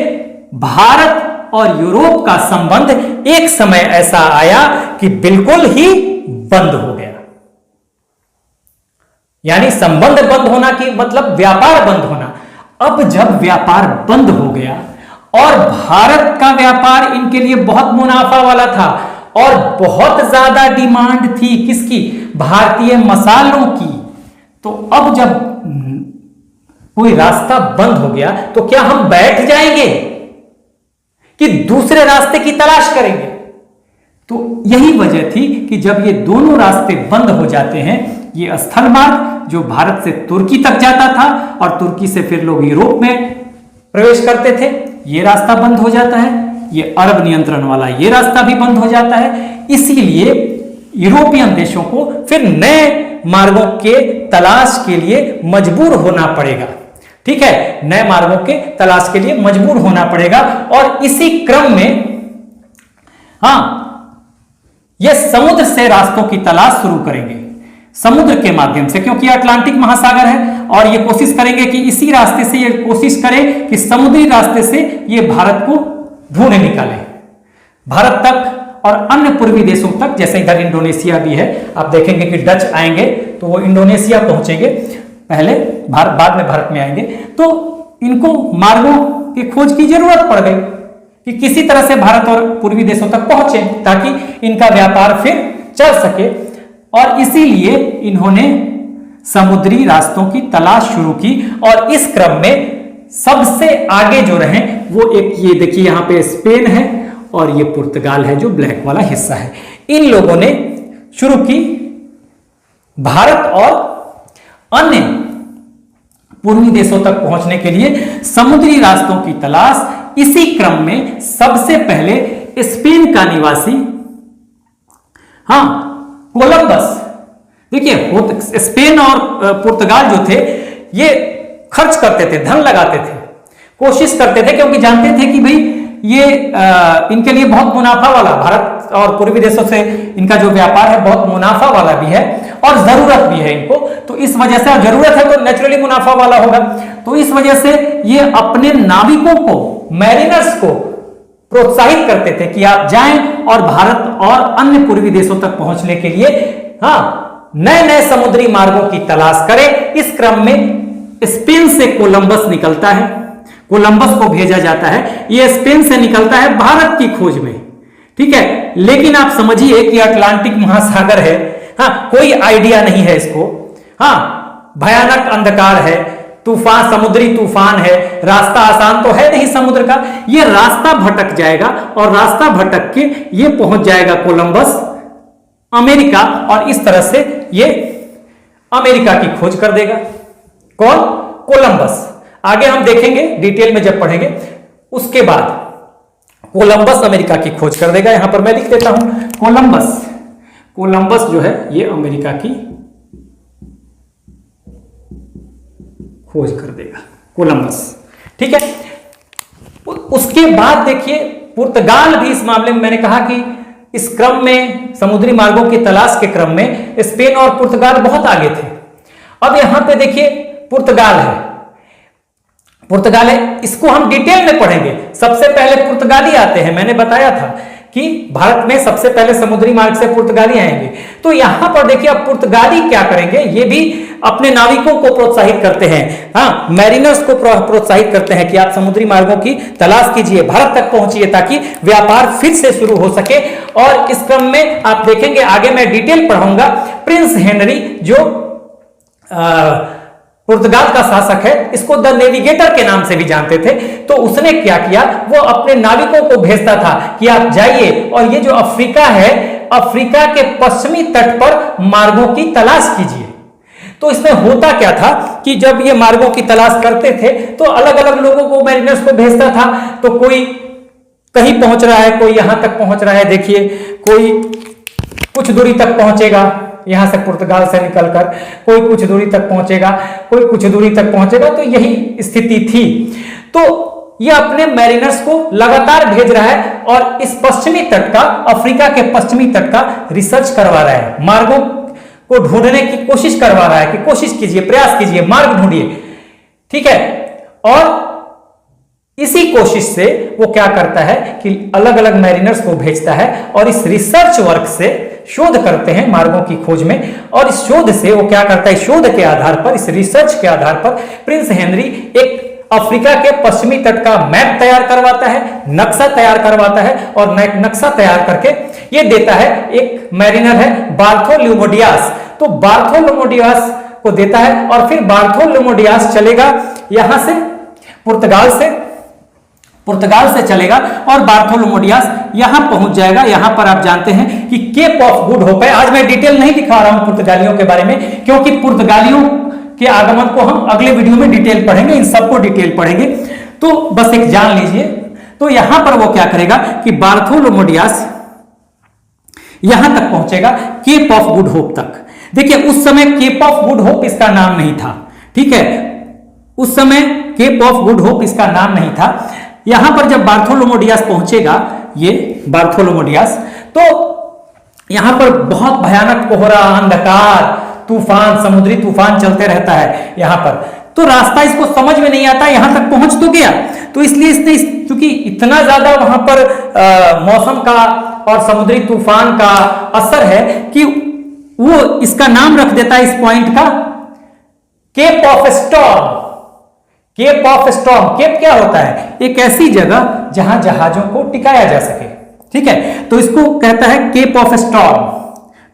भारत और यूरोप का संबंध एक समय ऐसा आया कि बिल्कुल ही बंद हो गया। यानी संबंध बंद होना की मतलब व्यापार बंद होना। अब जब व्यापार बंद हो गया और भारत का व्यापार इनके लिए बहुत मुनाफा वाला था और बहुत ज्यादा डिमांड थी किसकी, भारतीय मसालों की, तो अब जब कोई रास्ता बंद हो गया तो क्या हम बैठ जाएंगे कि दूसरे रास्ते की तलाश करेंगे? तो यही वजह थी कि जब ये दोनों रास्ते बंद हो जाते हैं, ये स्थल मार्ग जो भारत से तुर्की तक जाता था और तुर्की से फिर लोग यूरोप में प्रवेश करते थे, ये रास्ता बंद हो जाता है। ये अरब नियंत्रण वाला ये रास्ता भी बंद हो जाता है। इसीलिए यूरोपियन देशों को फिर नए मार्गों के तलाश के लिए मजबूर होना पड़ेगा, ठीक है, नए मार्गों के तलाश के लिए मजबूर होना पड़ेगा। और इसी क्रम में ये समुद्र से रास्तों की तलाश शुरू करेंगे, समुद्र के माध्यम से, क्योंकि अटलांटिक महासागर है और ये कोशिश करेंगे कि इसी रास्ते से ये कोशिश करें कि समुद्री रास्ते से ये भारत को ढूंढे निकाले, भारत तक और अन्य पूर्वी देशों तक। जैसे इधर इंडोनेशिया भी है, आप देखेंगे कि डच आएंगे तो वो इंडोनेशिया पहुंचेंगे पहले, भारत बाद में भारत में आएंगे। तो इनको मार्गों की खोज की जरूरत पड़ गई कि किसी तरह से भारत और पूर्वी देशों तक पहुंचे ताकि इनका व्यापार फिर चल सके। और इसीलिए इन्होंने समुद्री रास्तों की तलाश शुरू की और इस क्रम में सबसे आगे जो रहे वो एक, ये देखिए यहां पे स्पेन है और ये पुर्तगाल है जो ब्लैक वाला हिस्सा है। इन लोगों ने शुरू की भारत और अन्य पूर्वी देशों तक पहुंचने के लिए समुद्री रास्तों की तलाश। इसी क्रम में सबसे पहले स्पेन का निवासी कोलंबस, देखिए स्पेन और पुर्तगाल जो थे ये खर्च करते थे, धन लगाते थे, कोशिश करते थे, क्योंकि जानते थे कि भाई ये इनके लिए बहुत मुनाफा वाला, भारत और पूर्वी देशों से इनका जो व्यापार है बहुत मुनाफा वाला भी है और जरूरत भी है इनको। तो इस वजह से, जरूरत है तो नेचुरली मुनाफा वाला होगा, तो इस वजह से ये अपने नाविकों को, मैरिनर्स को प्रोत्साहित करते थे कि आप जाएं और भारत और अन्य पूर्वी देशों तक पहुंचने के लिए नए नए समुद्री मार्गों की तलाश करें। इस क्रम में स्पेन से कोलंबस निकलता है, कोलंबस को भेजा जाता है, यह स्पेन से निकलता है भारत की खोज में, ठीक है। लेकिन आप समझिए कि अटलांटिक महासागर है, कोई आइडिया नहीं है इसको, भयानक अंधकार है, तूफान, समुद्री तूफान है, रास्ता आसान तो है नहीं समुद्र का, ये रास्ता भटक जाएगा और रास्ता भटक के ये पहुंच जाएगा कोलंबस अमेरिका, और इस तरह से ये अमेरिका की खोज कर देगा। कौन? कोलंबस। आगे हम देखेंगे डिटेल में जब पढ़ेंगे, उसके बाद कोलंबस अमेरिका की खोज कर देगा। यहां पर मैं लिख देता हूं कोलंबस, कोलंबस जो है ये अमेरिका की खोज कर देगा, कोलंबस, ठीक है। उसके बाद देखिए पुर्तगाल भी इस मामले में, मैंने कहा कि इस क्रम में समुद्री मार्गों की तलाश के क्रम में स्पेन और पुर्तगाल बहुत आगे थे। अब यहां पे देखिए पुर्तगाल है, पुर्तगाल है, इसको हम डिटेल में पढ़ेंगे। सबसे पहले पुर्तगाली आते हैं, मैंने बताया था कि भारत में सबसे पहले समुद्री मार्ग से पुर्तगाली आएंगे। तो यहां पर देखिए अब पुर्तगाली क्या करेंगे, ये भी अपने नाविकों को प्रोत्साहित करते हैं, मैरिनर्स को प्रोत्साहित करते हैं कि आप समुद्री मार्गों की तलाश कीजिए, भारत तक पहुंचिए ताकि व्यापार फिर से शुरू हो सके। और इस क्रम में आप देखेंगे, आगे मैं डिटेल पढ़ाऊंगा, प्रिंस हेनरी जो पुर्तगाल का शासक है, इसको द नेविगेटर के नाम से भी जानते थे। तो उसने क्या किया, वो अपने नाविकों को भेजता था कि आप जाइए और ये जो अफ्रीका है, अफ्रीका के पश्चिमी तट पर मार्गों की तलाश कीजिए। तो इसमें होता क्या था कि जब ये मार्गों की तलाश करते थे तो अलग अलग लोगों को, मैरिनर्स को भेजता था। तो कोई कहीं पहुंच रहा है, कोई यहां तक पहुंच रहा है, देखिए कोई कुछ दूरी तक पहुंचेगा यहां से पुर्तगाल से निकलकर, कोई कुछ दूरी तक पहुंचेगा, कोई कुछ दूरी तक पहुंचेगा। तो यही स्थिति थी। तो यह अपने मैरिनर्स को लगातार भेज रहा है और इस पश्चिमी तट का, अफ्रीका के पश्चिमी तट का रिसर्च करवा रहा है, मार्गों को ढूंढने की कोशिश करवा रहा है कि कोशिश कीजिए, प्रयास कीजिए, मार्ग ढूंढिए, ठीक है। और इसी कोशिश से वो क्या करता है कि अलग अलग मैरिनर्स को भेजता है और इस रिसर्च वर्क से शोध करते हैं मार्गों की खोज में। और इस शोध से वो क्या करता है, शोध के आधार पर, इस रिसर्च के आधार पर प्रिंस हेनरी एक अफ्रीका के पश्चिमी तट का मैप तैयार करवाता है, नक्शा तैयार करवाता है और नक्शा तैयार करके ये देता है। एक मैरिनर है बार्थोलोमोडियास, तो बार्थोलोमोडियास को देता है और फिर बार्थोलोमोडियास चलेगा यहां से पुर्तगाल से चलेगा और बार्थोलोमोडियास यहां पहुंच जाएगा। यहां पर आप जानते हैं कि केप ऑफ गुड होप है। आज मैं डिटेल नहीं दिखा रहा हूं पुर्तगालियों के बारे में, क्योंकि पुर्तगालियों के आगमन को हम अगले वीडियो में डिटेल पढ़ेंगे, इन सबको डिटेल पढ़ेंगे। तो बस एक जान लीजिए। तो यहां पर वो क्या करेगा कि बार्थोलोमोडियास यहां तक पहुंचेगा, केप ऑफ गुड होप तक। देखिए उस समय केप ऑफ गुड होप इसका नाम नहीं था, ठीक है, उस समय केप ऑफ गुड होप इसका नाम नहीं था। यहां पर जब बार्थोलोमोडियास पहुंचेगा, ये बार्थोलोमोडियास, तो यहां पर बहुत भयानक कोहरा, अंधकार, तूफान, समुद्री तूफान चलते रहता है यहां पर। तो रास्ता इसको समझ में नहीं आता, यहां तक पहुंच तो गया, तो इसलिए इसने, क्योंकि इतना ज्यादा वहां पर मौसम का और समुद्री तूफान का असर है कि वो इसका नाम रख देता है इस पॉइंट का Cape of Storm. Cape of Storm, Cape क्या होता है, एक ऐसी जगह जहां जहाजों को टिकाया जा सके, ठीक है, तो इसको कहता है केप ऑफ स्टॉर्म,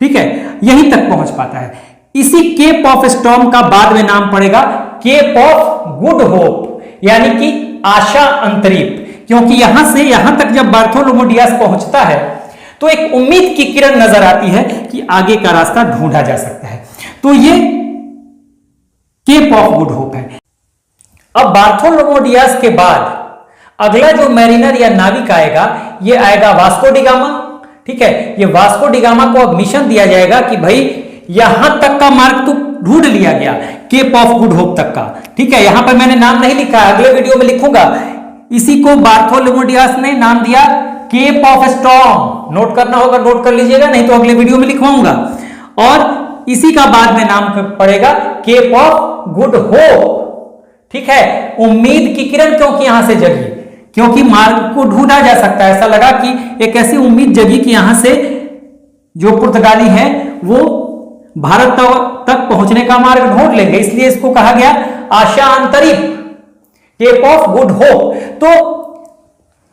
ठीक है, यहीं तक पहुंच पाता है। इसी केप ऑफ स्टॉर्म का बाद में नाम पड़ेगा केप ऑफ गुड होप, यानी कि आशा अंतरीप, क्योंकि यहां से यहां तक जब बार्थोलोमू डियास पहुंचता है तो एक उम्मीद की किरण नजर आती है कि आगे का रास्ता ढूंढा जा सकता है। तो ये केप ऑफ गुड होप है। अब बार्थोलोमू डियास के बाद अगला जो मैरिनर या नाविक आएगा, ये आएगा वास्को डी गामा। ठीक है, ये वास्को डी गामा को अब मिशन दिया जाएगा कि भाई यहां तक का मार्ग तो ढूंढ लिया गया, केप ऑफ गुड होप तक का। ठीक है, यहां पर मैंने नाम नहीं लिखा, अगले वीडियो में लिखूंगा। इसी को बार्थोलोमू डियास ने नाम दिया केप ऑफ स्टॉर्म। नोट करना होगा, नोट कर लीजिएगा, नहीं तो अगले वीडियो में लिखवाऊंगा। और इसी का बाद में नाम पड़ेगा केप ऑफ गुड होप। ठीक है, उम्मीद की किरण क्योंकि यहां से जगी, क्योंकि मार्ग को ढूंढा जा सकता है। ऐसा लगा कि एक ऐसी उम्मीद जगी कि यहां से जो पुर्तगाली हैं वो भारत तक पहुंचने का मार्ग ढूंढ लेंगे, इसलिए इसको कहा गया आशा अंतरिप, केप ऑफ गुड होप। तो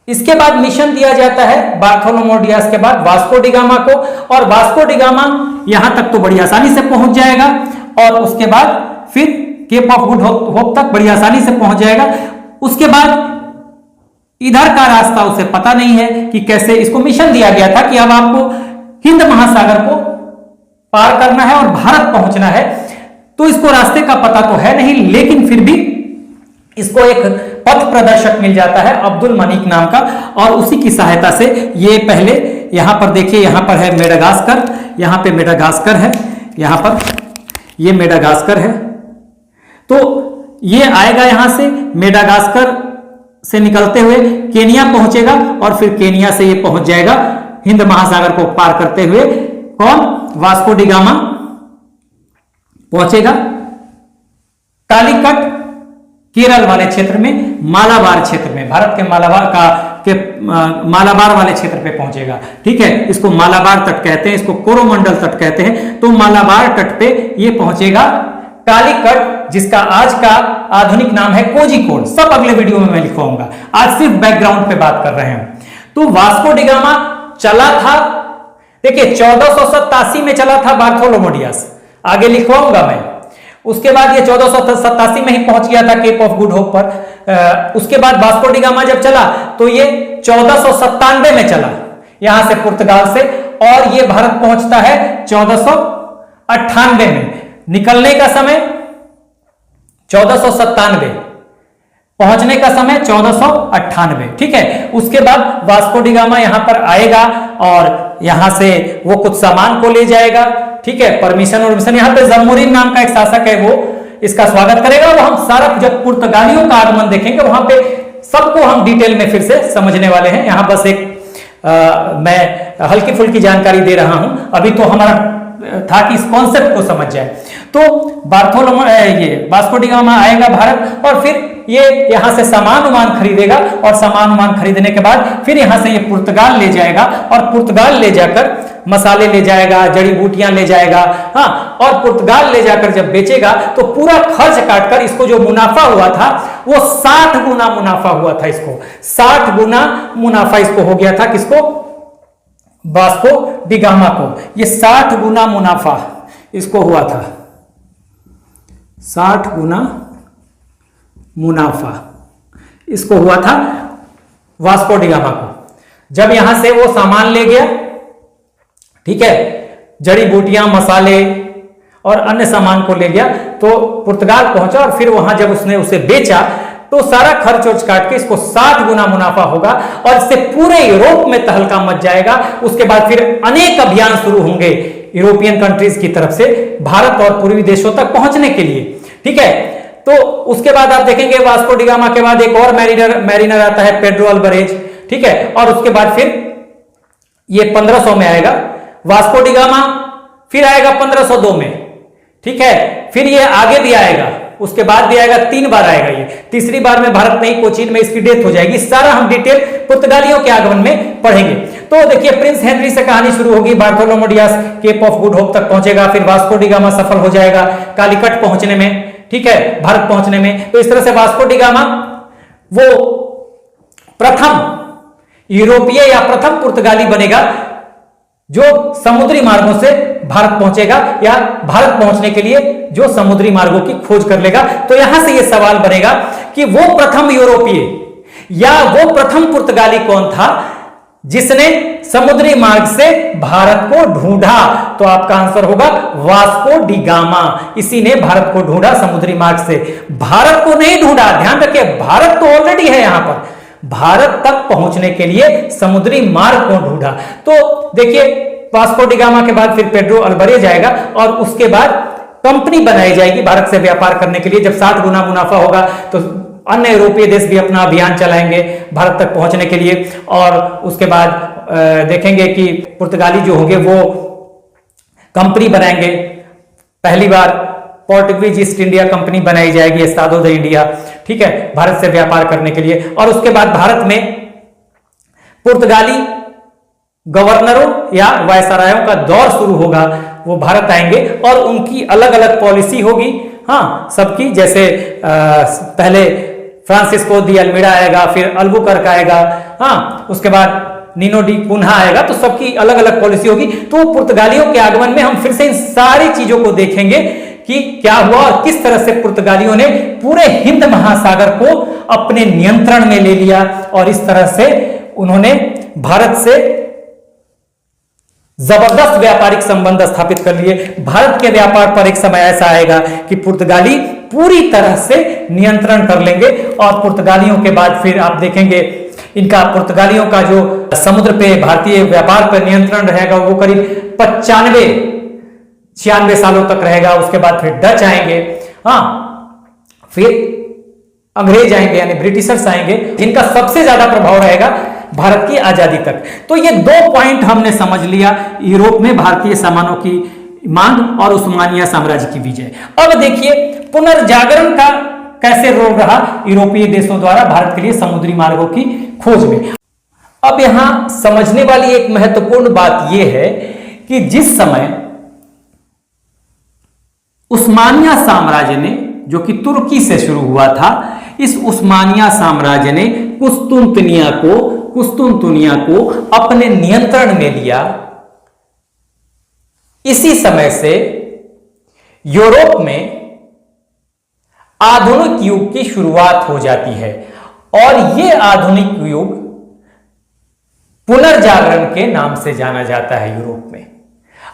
इसके बाद मिशन दिया जाता है बार्थोलोमू डियास के बाद वास्को डी गामा को, और वास्को डी गामा यहां तक तो बड़ी आसानी से पहुंच जाएगा, और उसके बाद फिर केप ऑफ गुड होप तक बड़ी आसानी से पहुंच जाएगा। उसके बाद इधर का रास्ता उसे पता नहीं है कि कैसे, इसको मिशन दिया गया था कि अब आपको हिंद महासागर को पार करना है और भारत पहुंचना है, तो इसको रास्ते का पता तो है नहीं, लेकिन फिर भी इसको एक पथ प्रदर्शक मिल जाता है अब्दुल मनीक नाम का, और उसी की सहायता से ये पहले यहां पर देखिए, यहां पर है मेडागास्कर, यहां पे मेडागास्कर है, यहां पर ये मेडागास्कर है। तो ये आएगा यहां से, मेडागास्कर से निकलते हुए केनिया पहुंचेगा, और फिर केनिया से ये पहुंच जाएगा हिंद महासागर को पार करते हुए। कौन? वास्को डी गामा पहुंचेगा कालीकट, केरल वाले क्षेत्र में, मालाबार क्षेत्र में, भारत के मालाबार वाले क्षेत्र पे पहुंचेगा। ठीक है, इसको मालाबार तट कहते हैं, इसको कोरोमंडल तट कहते हैं। तो मालाबार तट पे ये पहुंचेगा कालीकट, जिसका आज का आधुनिक नाम है कोझिकोड। सब अगले वीडियो में मैं लिखवाऊंगा, आज सिर्फ बैकग्राउंड पे बात कर रहे हैं। तो वास्को डी गामा चला था, देखिए 1487 में चला था बार्थोलोमू डियास, आगे लिखवाऊंगा मैं। उसके बाद ये 1487 में ही पहुंच गया था केप ऑफ गुड होप पर। उसके बाद वास्को डी गामा जब चला तो ये 1497 में चला यहां से पुर्तगाल से, और ये भारत पहुंचता है 1498 में। निकलने का समय 1497, पहुंचने का समय 1498। ठीक है, उसके बाद वास्को डी गामा यहां पर आएगा और यहां से वो कुछ सामान को ले जाएगा। ठीक है, परमिशन और मिशन, यहां पे जमोरिन नाम का एक शासक है, वो इसका स्वागत करेगा। वो हम सारा, जब पुर्तगालियों का आगमन देखेंगे वहां पे सबको हम डिटेल में फिर से समझने वाले हैं। यहां बस एक मैं हल्की फुल्की जानकारी दे रहा हूं, अभी तो हमारा था कि इस कॉन्सेप्ट को समझ जाए। तो बार्थोलोमू ये वास्को डी गामा आएगा भारत, और फिर ये यहां से सामान उमान खरीदेगा, और सामान उमान खरीदने के बाद फिर यहां से ये पुर्तगाल ले जाएगा, और पुर्तगाल ले जाकर मसाले ले जाएगा, जड़ी बूटियां ले जाएगा। हाँ, और पुर्तगाल ले जाकर जब बेचेगा तो पूरा खर्च काटकर इसको जो मुनाफा हुआ था वो 60 गुना मुनाफा हुआ था। इसको 60 गुना मुनाफा इसको हो गया था, किसको? वास्को डी गामा को। ये 60 गुना मुनाफा इसको हुआ था, 60 गुना मुनाफा इसको हुआ था वास्को डी गामा को, जब यहां से वो सामान ले गया। ठीक है, जड़ी बूटियां, मसाले और अन्य सामान को ले गया, तो पुर्तगाल पहुंचा, और फिर वहां जब उसने उसे बेचा तो सारा खर्च वर्च काट के इसको 60 गुना मुनाफा होगा, और इससे पूरे यूरोप में तहलका मच जाएगा। उसके बाद फिर अनेक अभियान शुरू होंगे यूरोपियन कंट्रीज की तरफ से भारत और पूर्वी देशों तक पहुंचने के लिए। ठीक है, तो उसके बाद आप देखेंगे वास्को डी गामा के बाद एक और मैरिनर आता है, पेड्रो अल्वारेज। ठीक है, और उसके बाद फिर ये 1500 में आएगा वास्को डी गामा, फिर आएगा 1502 में। ठीक है, फिर ये आगे भी आएगा, उसके बाद भी आएगा, 3 बार आएगा ये। तीसरी बार में भारत नहीं, कोचीन में इसकी डेथ हो जाएगी। सारा हम डिटेल पुर्तगालियों के आगमन में पढ़ेंगे। तो देखिए, प्रिंस हेनरी से कहानी शुरू होगी, Bartholomew Dias Cape of Good Hope तक पहुंचेगा, फिर वास्को डी गामा सफल हो जाएगा कालीकट पहुंचने में। ठीक है, भारत पहुंचने में। तो इस तरह से वास्को डी गामा वो प्रथम यूरोपीय या प्रथम पुर्तगाली बनेगा जो समुद्री मार्गों से भारत पहुंचेगा या भारत पहुंचने के लिए जो समुद्री मार्गों की खोज कर लेगा। तो यहां से यह सवाल बनेगा कि वो प्रथम यूरोपीय या वो प्रथम पुर्तगाली कौन था जिसने समुद्री मार्ग से भारत को ढूंढा। तो आपका आंसर होगा वास्को डी गामा। इसी ने भारत को ढूंढा समुद्री मार्ग से। भारत को नहीं ढूंढा, ध्यान रखिए, भारत तो ऑलरेडी है यहां पर, भारत तक पहुंचने के लिए समुद्री मार्ग को ढूंढा। तो देखिए, वास्को डी गामा के बाद फिर पेड्रो अल्वारेज आएगा और उसके बाद कंपनी बनाई जाएगी भारत से व्यापार करने के लिए। जब 60 गुना मुनाफा होगा तो अन्य यूरोपीय देश भी अपना अभियान चलाएंगे भारत तक पहुंचने के लिए। और उसके बाद देखेंगे कि पुर्तगाली जो होंगे वो कंपनी बनाएंगे। पहली बार पोर्टुगीज ईस्ट इंडिया कंपनी बनाई जाएगी, एस्टाडो द इंडिया, ठीक है, भारत से व्यापार करने के लिए। और उसके बाद भारत में पुर्तगाली गवर्नरों या वायसरायों का दौर शुरू होगा। वो भारत आएंगे और उनकी अलग अलग पॉलिसी होगी, हाँ, सबकी। जैसे पहले फ्रांसिस्को दी अल्मीड़ा आएगा, फिर अल्बुकर्क आएगा, हाँ, उसके बाद नीनो डी कुन्हा आएगा। तो सबकी अलग अलग पॉलिसी होगी। तो पुर्तगालियों के आगमन में हम फिर से इन सारी चीजों को देखेंगे कि क्या हुआ और किस तरह से पुर्तगालियों ने पूरे हिंद महासागर को अपने नियंत्रण में ले लिया और इस तरह से उन्होंने भारत से जबरदस्त व्यापारिक संबंध स्थापित कर लिए। भारत के व्यापार पर एक समय ऐसा आएगा कि पुर्तगाली पूरी तरह से नियंत्रण कर लेंगे। और पुर्तगालियों के बाद फिर आप देखेंगे इनका, पुर्तगालियों का जो समुद्र पे भारतीय व्यापार पर नियंत्रण रहेगा वो करीब 95-96 सालों तक रहेगा। उसके बाद फिर डच आएंगे, हाँ, फिर अंग्रेज आएंगे यानी ब्रिटिशर्स आएंगे, जिनका सबसे ज्यादा प्रभाव रहेगा भारत की आजादी तक। तो ये 2 पॉइंट हमने समझ लिया, यूरोप में भारतीय सामानों की मांग और उस्मानिया साम्राज्य की विजय। अब देखिए पुनर्जागरण का कैसे रोल रहा यूरोपीय देशों द्वारा भारत के लिए समुद्री मार्गों की खोज में। अब यहां समझने वाली एक महत्वपूर्ण बात यह है कि जिस समय उस्मानिया साम्राज्य ने, जो कि तुर्की से शुरू हुआ था, इस उस्मानिया साम्राज्य ने कुस्तुनतुनिया को अपने नियंत्रण में लिया, इसी समय से यूरोप में आधुनिक युग की शुरुआत हो जाती है। और यह आधुनिक युग पुनर्जागरण के नाम से जाना जाता है यूरोप में।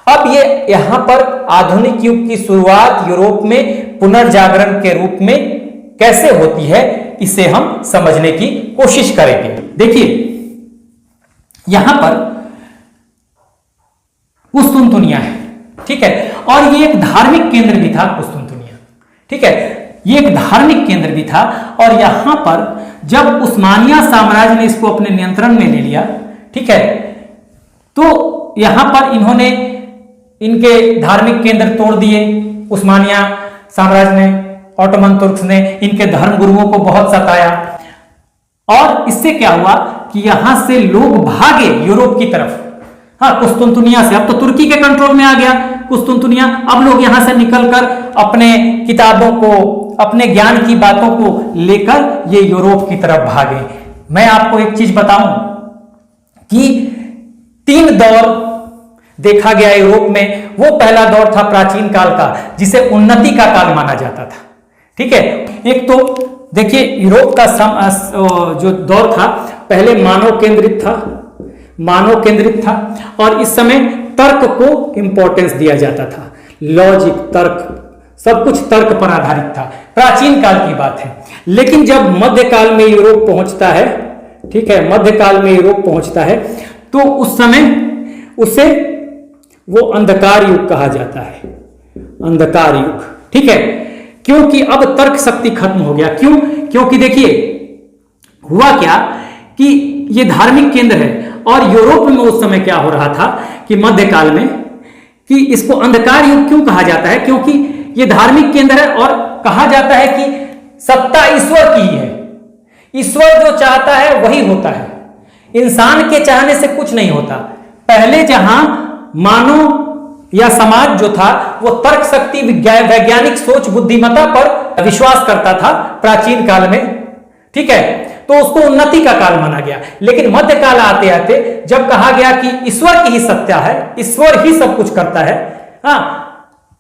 अब ये यहां पर आधुनिक युग की शुरुआत यूरोप में पुनर्जागरण के रूप में कैसे होती है, इसे हम समझने की कोशिश करेंगे। देखिए यहां पर कुस्तुनतुनिया है, ठीक है, और ये एक धार्मिक केंद्र भी था कुस्तुनतुनिया, ठीक है, ये एक धार्मिक केंद्र भी था। और यहां पर जब उस्मानिया साम्राज्य ने इसको अपने नियंत्रण में ले लिया, ठीक है, तो यहां पर इन्होंने इनके धार्मिक केंद्र तोड़ दिए। उस्मानिया साम्राज्य ने, ऑटोमन तुर्क्स ने इनके धर्म गुरुओं को बहुत सताया और इससे क्या हुआ कि यहां से लोग भागे यूरोप की तरफ, हाँ, कुस्तुनतुनिया से। अब तो तुर्की के कंट्रोल में आ गया कुस्तुनतुनिया। अब लोग यहां से निकलकर अपने किताबों को, अपने ज्ञान की बातों को लेकर ये यूरोप की तरफ भागे। मैं आपको एक चीज बताऊं कि 3 दौर देखा गया यूरोप में। वो पहला दौर था प्राचीन काल का, जिसे उन्नति का काल माना जाता था, ठीक है। एक तो देखिए यूरोप का जो दौर था, पहले मानव केंद्रित था और इस समय तर्क को इंपॉर्टेंस दिया जाता था। लॉजिक, तर्क, सब कुछ तर्क पर आधारित था। प्राचीन काल की बात है। लेकिन जब मध्यकाल में यूरोप पहुंचता है, ठीक है, मध्यकाल में यूरोप पहुंचता है, तो उस समय उसे वो अंधकार युग कहा जाता है, अंधकार युग, ठीक है, क्योंकि अब तर्क शक्ति खत्म हो गया। क्यों? क्योंकि देखिए हुआ क्या कि ये धार्मिक केंद्र है और यूरोप में उस समय क्या हो रहा था कि मध्यकाल में, कि इसको अंधकार युग क्यों कहा जाता है? क्योंकि ये धार्मिक केंद्र है और कहा जाता है कि सत्ता ईश्वर की ही है। ईश्वर जो चाहता है वही होता है, इंसान के चाहने से कुछ नहीं होता। पहले जहां मानव या समाज जो था वो तर्क शक्ति, वैज्ञानिक सोच, बुद्धिमत्ता पर विश्वास करता था प्राचीन काल में, ठीक है, तो उसको उन्नति का काल माना गया। लेकिन मध्यकाल आते आते जब कहा गया कि ईश्वर की ही सत्ता है, ईश्वर ही सब कुछ करता है, हाँ,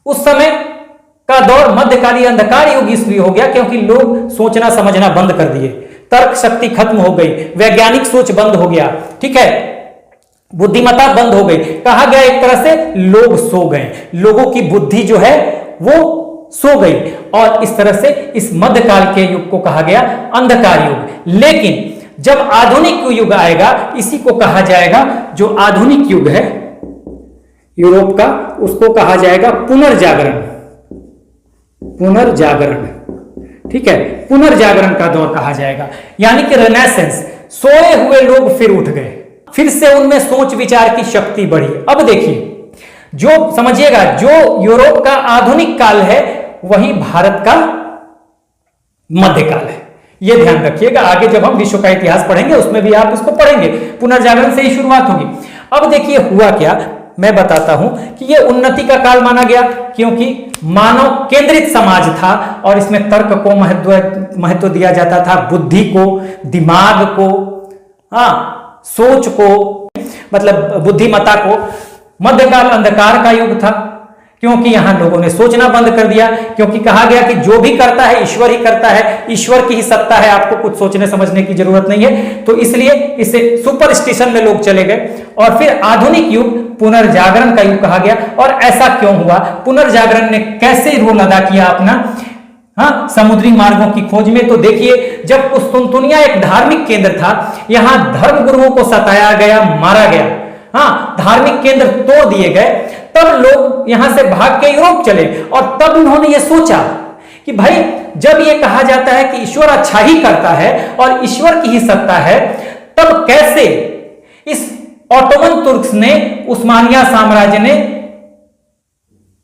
उस समय का दौर मध्यकालीन अंधकार युग इसलिए हो गया क्योंकि लोग सोचना समझना बंद कर दिए, तर्क शक्ति खत्म हो गई, वैज्ञानिक सोच बंद हो गया, ठीक है, बुद्धिमत्ता बंद हो गई। कहा गया एक तरह से लोग सो गए, लोगों की बुद्धि जो है वो सो गई, और इस तरह से इस मध्यकाल के युग को कहा गया अंधकार युग। लेकिन जब आधुनिक युग आएगा, इसी को कहा जाएगा, जो आधुनिक युग है यूरोप का, उसको कहा जाएगा पुनर्जागरण। पुनर्जागरण, ठीक है, पुनर्जागरण का दौर कहा जाएगा, यानी कि रेनेसेंस। सोए हुए लोग फिर उठ गए, फिर से उनमें सोच विचार की शक्ति बढ़ी। अब देखिए, जो समझिएगा, जो यूरोप का आधुनिक काल है वही भारत का मध्यकाल है, यह ध्यान रखिएगा। आगे जब हम विश्व का इतिहास पढ़ेंगे उसमें भी आप इसको पढ़ेंगे, पुनर्जागरण से ही शुरुआत होगी। अब देखिए हुआ क्या, मैं बताता हूं कि यह उन्नति का काल माना गया क्योंकि मानव केंद्रित समाज था और इसमें तर्क को महत्व दिया जाता था, बुद्धि को, दिमाग को, हाँ, सोच को, मतलब बुद्धिमत्ता को। मध्यकाल अंधकार का युग था क्योंकि यहां लोगों ने सोचना बंद कर दिया, क्योंकि कहा गया कि जो भी करता है ईश्वर ही करता है, ईश्वर की ही सत्ता है, आपको कुछ सोचने समझने की जरूरत नहीं है। तो इसलिए इसे सुपरस्टिशन में लोग चले गए और फिर आधुनिक युग पुनर्जागरण का युग कहा गया। और ऐसा क्यों हुआ, पुनर्जागरण ने कैसे रोल अदा किया अपना, हाँ, समुद्री मार्गों की खोज में। तो देखिए, जब कुस्तुनतुनिया एक धार्मिक केंद्र था, यहां धर्म गुरुओं को सताया गया, मारा गया, हाँ, धार्मिक केंद्र तोड़ दिए गए, तब लोग यहां से भाग के यूरोप चले। और तब उन्होंने यह सोचा कि भाई, जब यह कहा जाता है कि ईश्वर अच्छा ही करता है और ईश्वर की ही सत्ता है, तब कैसे इस ऑटोमन तुर्क्स ने, उस्मानिया साम्राज्य ने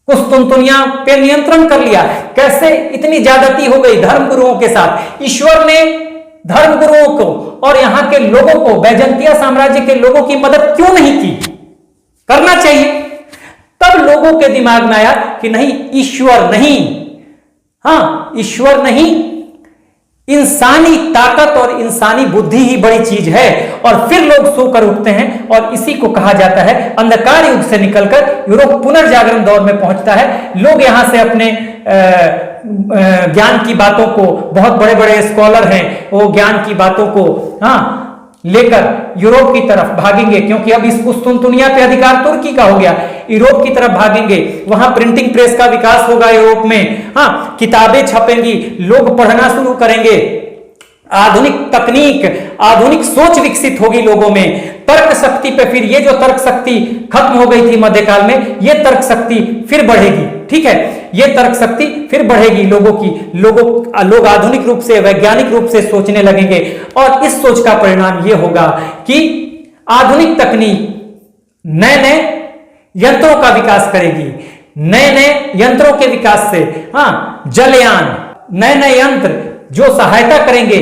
कुस्तुनतुनिया पे नियंत्रण कर लिया, कैसे इतनी ज्यादती हो गई धर्म गुरुओं के साथ। ईश्वर ने धर्म गुरुओं को और यहां के लोगों को, बैजंतिया साम्राज्य के लोगों की मदद क्यों नहीं की, करना चाहिए। तब लोगों के दिमाग में आया कि नहीं, ईश्वर नहीं, हाँ, ईश्वर नहीं, इंसानी ताकत और इंसानी बुद्धि ही बड़ी चीज है। और फिर लोग सोकर उठते हैं और इसी को कहा जाता है अंधकार युग से निकलकर यूरोप पुनर्जागरण दौर में पहुंचता है। लोग यहां से अपने ज्ञान की बातों को, बहुत बड़े बड़े स्कॉलर हैं, वो ज्ञान की बातों को, हाँ, लेकर यूरोप की तरफ भागेंगे, क्योंकि अब इस कुस्तुनतुनिया पे अधिकार तुर्की का हो गया। यूरोप की तरफ भागेंगे, वहां प्रिंटिंग प्रेस का विकास होगा यूरोप में, हाँ, किताबें छपेंगी, लोग पढ़ना शुरू करेंगे, आधुनिक तकनीक, आधुनिक सोच विकसित होगी लोगों में। तर्क शक्ति पे फिर ये जो तर्क शक्ति खत्म हो गई थी मध्यकाल में, ये तर्क शक्ति फिर बढ़ेगी, ठीक है, ये तर्क शक्ति फिर बढ़ेगी लोगों की। लोग आधुनिक रूप से, वैज्ञानिक रूप से सोचने लगेंगे और इस सोच का परिणाम ये होगा कि आधुनिक तकनीक नए नए यंत्रों का विकास करेगी। नए नए यंत्रों के विकास से, हाँ, जलयान, नए नए यंत्र जो सहायता करेंगे,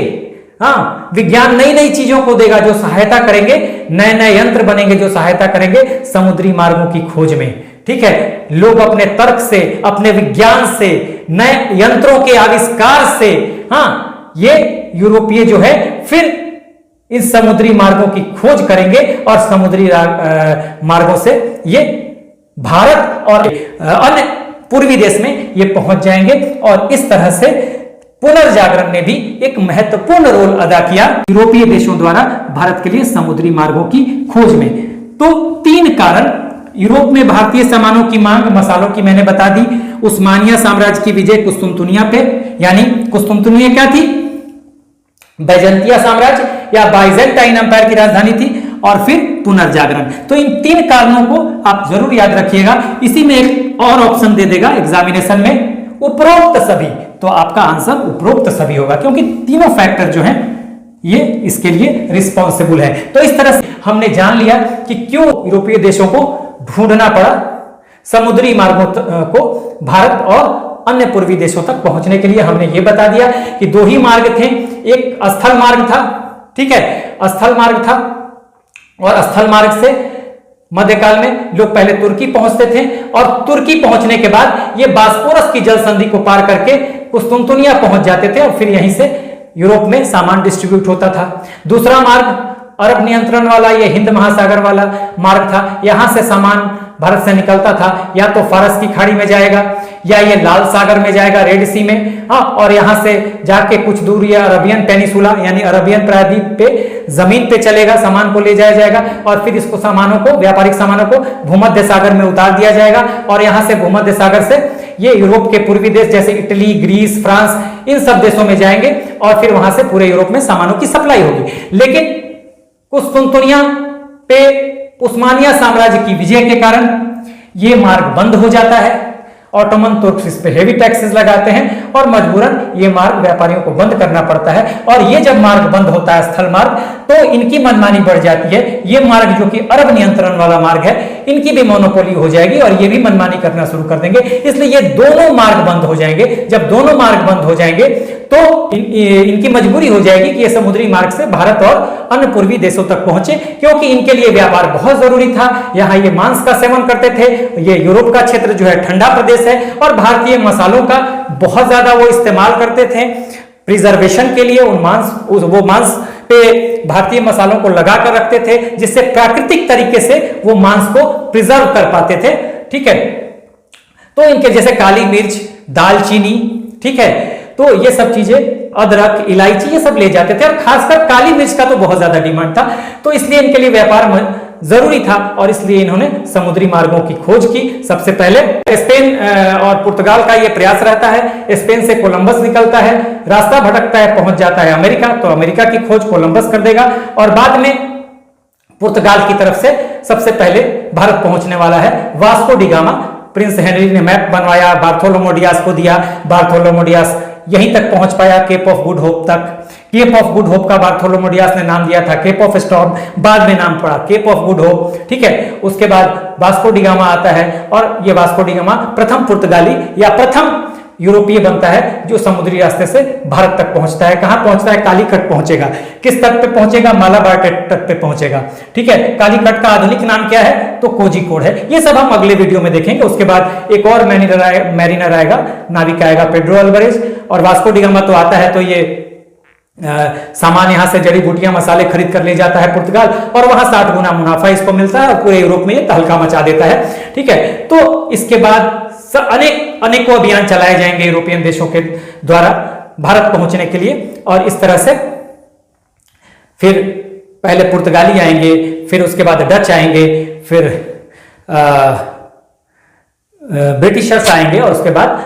हाँ, विज्ञान नई नई चीजों को देगा जो सहायता करेंगे, नए नए यंत्र बनेंगे जो सहायता करेंगे समुद्री मार्गों की खोज में, ठीक है। लोग अपने तर्क से, अपने विज्ञान से, नए यंत्रों के आविष्कार से, हाँ, ये यूरोपीय जो है फिर इन समुद्री मार्गों की खोज करेंगे और समुद्री मार्गों से ये भारत और अन्य पूर्वी देश में ये पहुंच जाएंगे। और इस तरह से पुनर्जागरण ने भी एक महत्वपूर्ण रोल अदा किया यूरोपीय देशों द्वारा भारत के लिए समुद्री मार्गों की खोज में। तो 3 कारण, यूरोप में भारतीय सामानों की मांग, मसालों की मैंने बता दी, उस्मानिया साम्राज्य की विजय कुस्तुनतुनिया पे, यानी कुस्तुनतुनिया क्या थी, बैजंतिया साम्राज्य या बाइजेंटाइन एम्पायर की राजधानी थी, और फिर पुनर्जागरण। तो इन 3 कारणों को आप जरूर याद रखिएगा। इसी में एक और ऑप्शन दे देगा एग्जामिनेशन में, उपरोक्त सभी, तो आपका आंसर उपरोक्त सभी होगा, क्योंकि तीनों फैक्टर जो हैं ये इसके लिए रिस्पॉन्सिबल है। तो इस तरह से हमने जान लिया कि क्यों यूरोपीय देशों को ढूंढना पड़ा समुद्री मार्गों को भारत और अन्य पूर्वी देशों तक पहुंचने के लिए। हमने ये बता दिया कि 2 ही मार्ग थे, एक स्थल मार्ग था, ठीक है, स्थल मार्ग था, और स्थल मार्ग से मध्यकाल में लोग पहले तुर्की पहुंचते थे और तुर्की पहुंचने के बाद ये बास्पोरस की जल संधि को पार करके कुस्तुनतुनिया पहुंच जाते थे और फिर यहीं से यूरोप में सामान डिस्ट्रीब्यूट होता था। दूसरा मार्ग अरब नियंत्रण वाला, ये हिंद महासागर वाला मार्ग था। यहां से सामान भारत से निकलता था, या तो फारस की खाड़ी में जाएगा या ये लाल सागर में जाएगा, रेड सी में। हाँ, और यहां से जाके कुछ दूर ये अरबियन पेनिसुला यानी अरबियन प्रायद्वीप पे जमीन पे चलेगा, सामान को ले जाया जाएगा और फिर इसको सामानों को, व्यापारिक सामानों को भूमध्य सागर में उतार दिया जाएगा और यहां से भूमध्य सागर से ये यूरोप के पूर्वी देश जैसे इटली, ग्रीस, फ्रांस, इन सब देशों में जाएंगे और फिर वहां से पूरे यूरोप में सामानों की सप्लाई होगी। लेकिन कुस्तुनतुनिया पे उस्मानिया साम्राज्य की विजय के कारण ये मार्ग बंद हो जाता है। ऑटोमन तुर्क्स इस पे हेवी टैक्सेस लगाते हैं और मजबूरन ये मार्ग व्यापारियों को बंद करना पड़ता है। और ये जब मार्ग बंद होता है, स्थल मार्ग, तो इनकी मनमानी बढ़ जाती है। ये मार्ग जो कि अरब नियंत्रण वाला मार्ग है, इनकी भी मोनोपोली हो जाएगी और ये भी मनमानी करना शुरू कर देंगे। इसलिए ये दोनों मार्ग बंद हो जाएंगे। जब दोनों मार्ग बंद हो जाएंगे तो इनकी मजबूरी हो जाएगी कि ये समुद्री मार्ग से भारत और अन्य पूर्वी देशों तक पहुंचे, क्योंकि इनके लिए व्यापार बहुत जरूरी था। यहाँ ये मांस का सेवन करते थे। ये यूरोप का क्षेत्र जो है ठंडा प्रदेश है और भारतीय मसालों का बहुत ज्यादा वो इस्तेमाल करते थे प्रिजर्वेशन के लिए। वो मांस पे भारतीय मसालों को लगा कर रखते थे, जिससे प्राकृतिक तरीके से वो मांस को प्रिजर्व कर पाते थे। ठीक है, तो इनके जैसे काली मिर्च, दालचीनी, ठीक है, तो ये सब चीजें, अदरक, इलायची, ये सब ले जाते थे और खासकर काली मिर्च का तो बहुत ज्यादा डिमांड था। तो इसलिए इनके लिए व्यापार जरूरी था और इसलिए इन्होंने समुद्री मार्गों की खोज की। सबसे पहले स्पेन और पुर्तगाल का ये प्रयास रहता है। स्पेन से कोलंबस निकलता है, रास्ता भटकता है, पहुंच जाता है अमेरिका, तो अमेरिका की खोज कोलंबस कर देगा और बाद में पुर्तगाल की तरफ से सबसे पहले भारत पहुंचने वाला है Vasco D gamma. Prince Henry ने मैप बनवाया, बार्थोलोमो डियास को दिया, बार्थोलोमो डियास यहीं तक पहुंच पाया, केप ऑफ गुड होप तक। केप ऑफ गुड होप का बार्थोलोमो डियास ने नाम दिया था केप ऑफ स्टॉर्म, बाद में नाम पड़ा केप ऑफ गुड होप। ठीक है, उसके बाद वास्को डी गामा आता है और ये वास्को डी गामा प्रथम पुर्तगाली या प्रथम यूरोपीय बनता है जो समुद्री रास्ते से भारत तक पहुंचता है। कहां पहुंचता है? कालीकट पहुंचेगा। किस तट पे पहुंचेगा? मालाबार तट पे पहुंचेगा। ठीक है, कालीकट का आधुनिक नाम क्या है? तो कोझिकोड है। ये सब हम अगले वीडियो में देखेंगे। उसके बाद एक और मैरिनर आएगा, नाविक आएगा, पेड्रो अल्वारेज। और वास्को डी गामा तो आता है तो ये सामान यहां से जड़ी बूटियां, मसाले खरीद कर ले जाता है पुर्तगाल और वहां 60 गुना मुनाफा इसको मिलता है और पूरे यूरोप में ये तहलका मचा देता है। ठीक है, तो इसके बाद अनेकों अभियान चलाए जाएंगे यूरोपियन देशों के द्वारा भारत पहुंचने के लिए। और इस तरह से फिर पहले पुर्तगाली आएंगे, फिर उसके बाद डच आएंगे, फिर ब्रिटिशर्स आएंगे और उसके बाद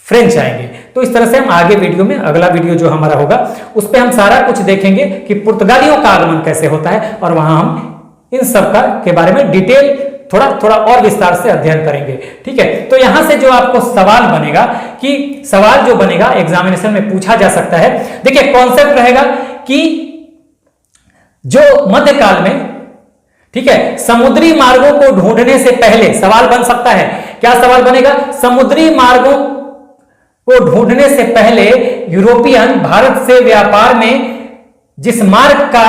फ्रेंच आएंगे। तो इस तरह से हम आगे वीडियो में, अगला वीडियो जो हमारा होगा उस पर हम सारा कुछ देखेंगे कि पुर्तगालियों का आगमन कैसे होता है और वहां हम इन सब का के बारे में डिटेल थोड़ा थोड़ा और विस्तार से अध्ययन करेंगे। ठीक है, तो यहां से जो आपको सवाल बनेगा, कि सवाल जो बनेगा एग्जामिनेशन में पूछा जा सकता है। देखिए, कॉन्सेप्ट रहेगा कि जो मध्यकाल में, ठीक है, समुद्री मार्गों को ढूंढने से पहले सवाल बन सकता है। क्या सवाल बनेगा? समुद्री मार्गों को ढूंढने से पहले यूरोपियन भारत से व्यापार में जिस मार्ग का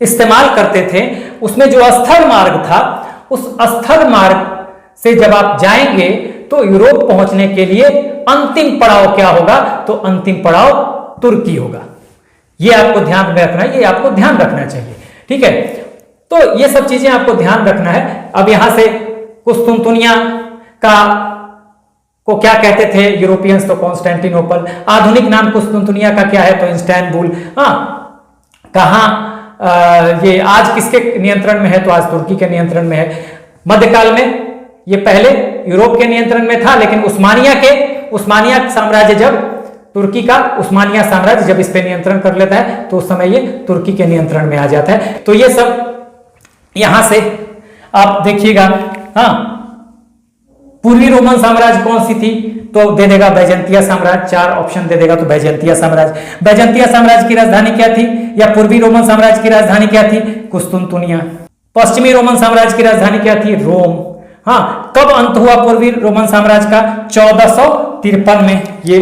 इस्तेमाल करते थे उसमें जो स्थल मार्ग था, उस स्थल मार्ग से जब आप जाएंगे तो यूरोप पहुंचने के लिए अंतिम पड़ाव क्या होगा? तो अंतिम पड़ाव तुर्की होगा। यह आपको ध्यान में रखना है, ये आपको ध्यान रखना चाहिए। ठीक है, तो ये सब चीजें आपको ध्यान रखना है। अब यहां से कुस्तुनतुनिया को क्या कहते थे यूरोपियंस? तो कॉन्स्टेंटिनोपल। आधुनिक नाम कुस्तुनतुनिया का क्या है? तो इस्तांबुल। कहां ये आज किसके नियंत्रण में है? तो आज तुर्की के नियंत्रण में है। मध्यकाल में ये पहले यूरोप के नियंत्रण में था, लेकिन उस्मानिया साम्राज्य जब तुर्की का उस्मानिया साम्राज्य जब इस पे नियंत्रण कर लेता है तो उस समय ये तुर्की के नियंत्रण में आ जाता है। तो ये सब यहां से आप देखिएगा। पूर्वी रोमन साम्राज्य कौन सी थी? तो दे देगा बैजेंतिया साम्राज्य। 4 ऑप्शन दे देगा तो बैजेंतिया साम्राज्य। बैजेंतिया साम्राज्य की राजधानी क्या थी? या पूर्वी रोमन साम्राज्य की राजधानी क्या थी? कुस्तुनतुनिया। पश्चिमी रोमन साम्राज्य की राजधानी क्या थी? रोम। कब अंत हुआ पूर्वी रोमन साम्राज्य का? 1453 में। ये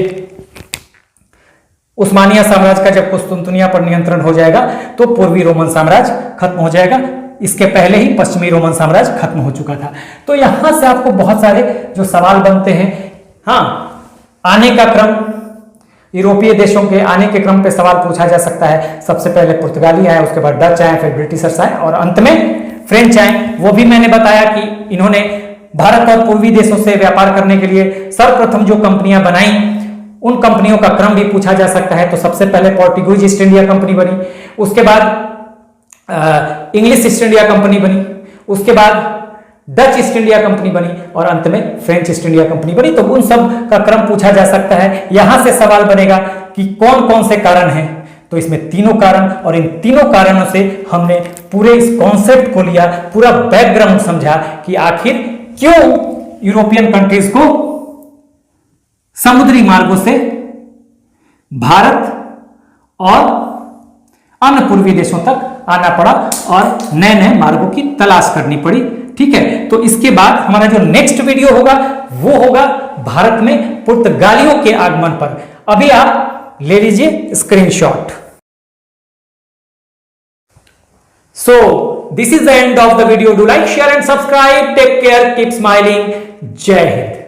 उस्मानिया साम्राज्य का जब कुस्तुनतुनिया पर नियंत्रण हो जाएगा तो पूर्वी रोमन साम्राज्य खत्म हो जाएगा। इसके पहले ही पश्चिमी रोमन साम्राज्य खत्म हो चुका था। तो यहां से आपको बहुत सारे जो सवाल बनते हैं, आने का क्रम, यूरोपीय देशों के आने के क्रम पे सवाल पूछा जा सकता है। सबसे पहले पुर्तगाली आए, उसके बाद डच आए, फिर ब्रिटिशर्स आए और अंत में फ्रेंच आए। वो भी मैंने बताया कि इन्होंने भारत और पूर्वी देशों से व्यापार करने के लिए सर्वप्रथम जो कंपनियां बनाई, उन कंपनियों का क्रम भी पूछा जा सकता है। तो सबसे पहले पोर्टुगीज ईस्ट इंडिया कंपनी बनी, उसके बाद इंग्लिश ईस्ट इंडिया कंपनी बनी, उसके बाद डच ईस्ट इंडिया कंपनी बनी और अंत में फ्रेंच ईस्ट इंडिया कंपनी बनी। तो उन सब का क्रम पूछा जा सकता है। यहां से सवाल बनेगा कि कौन कौन से कारण हैं। तो इसमें तीनों कारण, और इन तीनों कारणों से हमने पूरे इस कॉन्सेप्ट को लिया, पूरा बैकग्राउंड समझा कि आखिर क्यों यूरोपियन कंट्रीज को समुद्री मार्गों से भारत और अन्य पूर्वी देशों तक आना पड़ा और नए नए मार्गों की तलाश करनी पड़ी। ठीक है, तो इसके बाद हमारा जो नेक्स्ट वीडियो होगा वो होगा भारत में पुर्तगालियों के आगमन पर। अभी आप ले लीजिए screenshot. So, this is the end of the video. Do like, share and subscribe. Take care. Keep smiling. Jai Hind.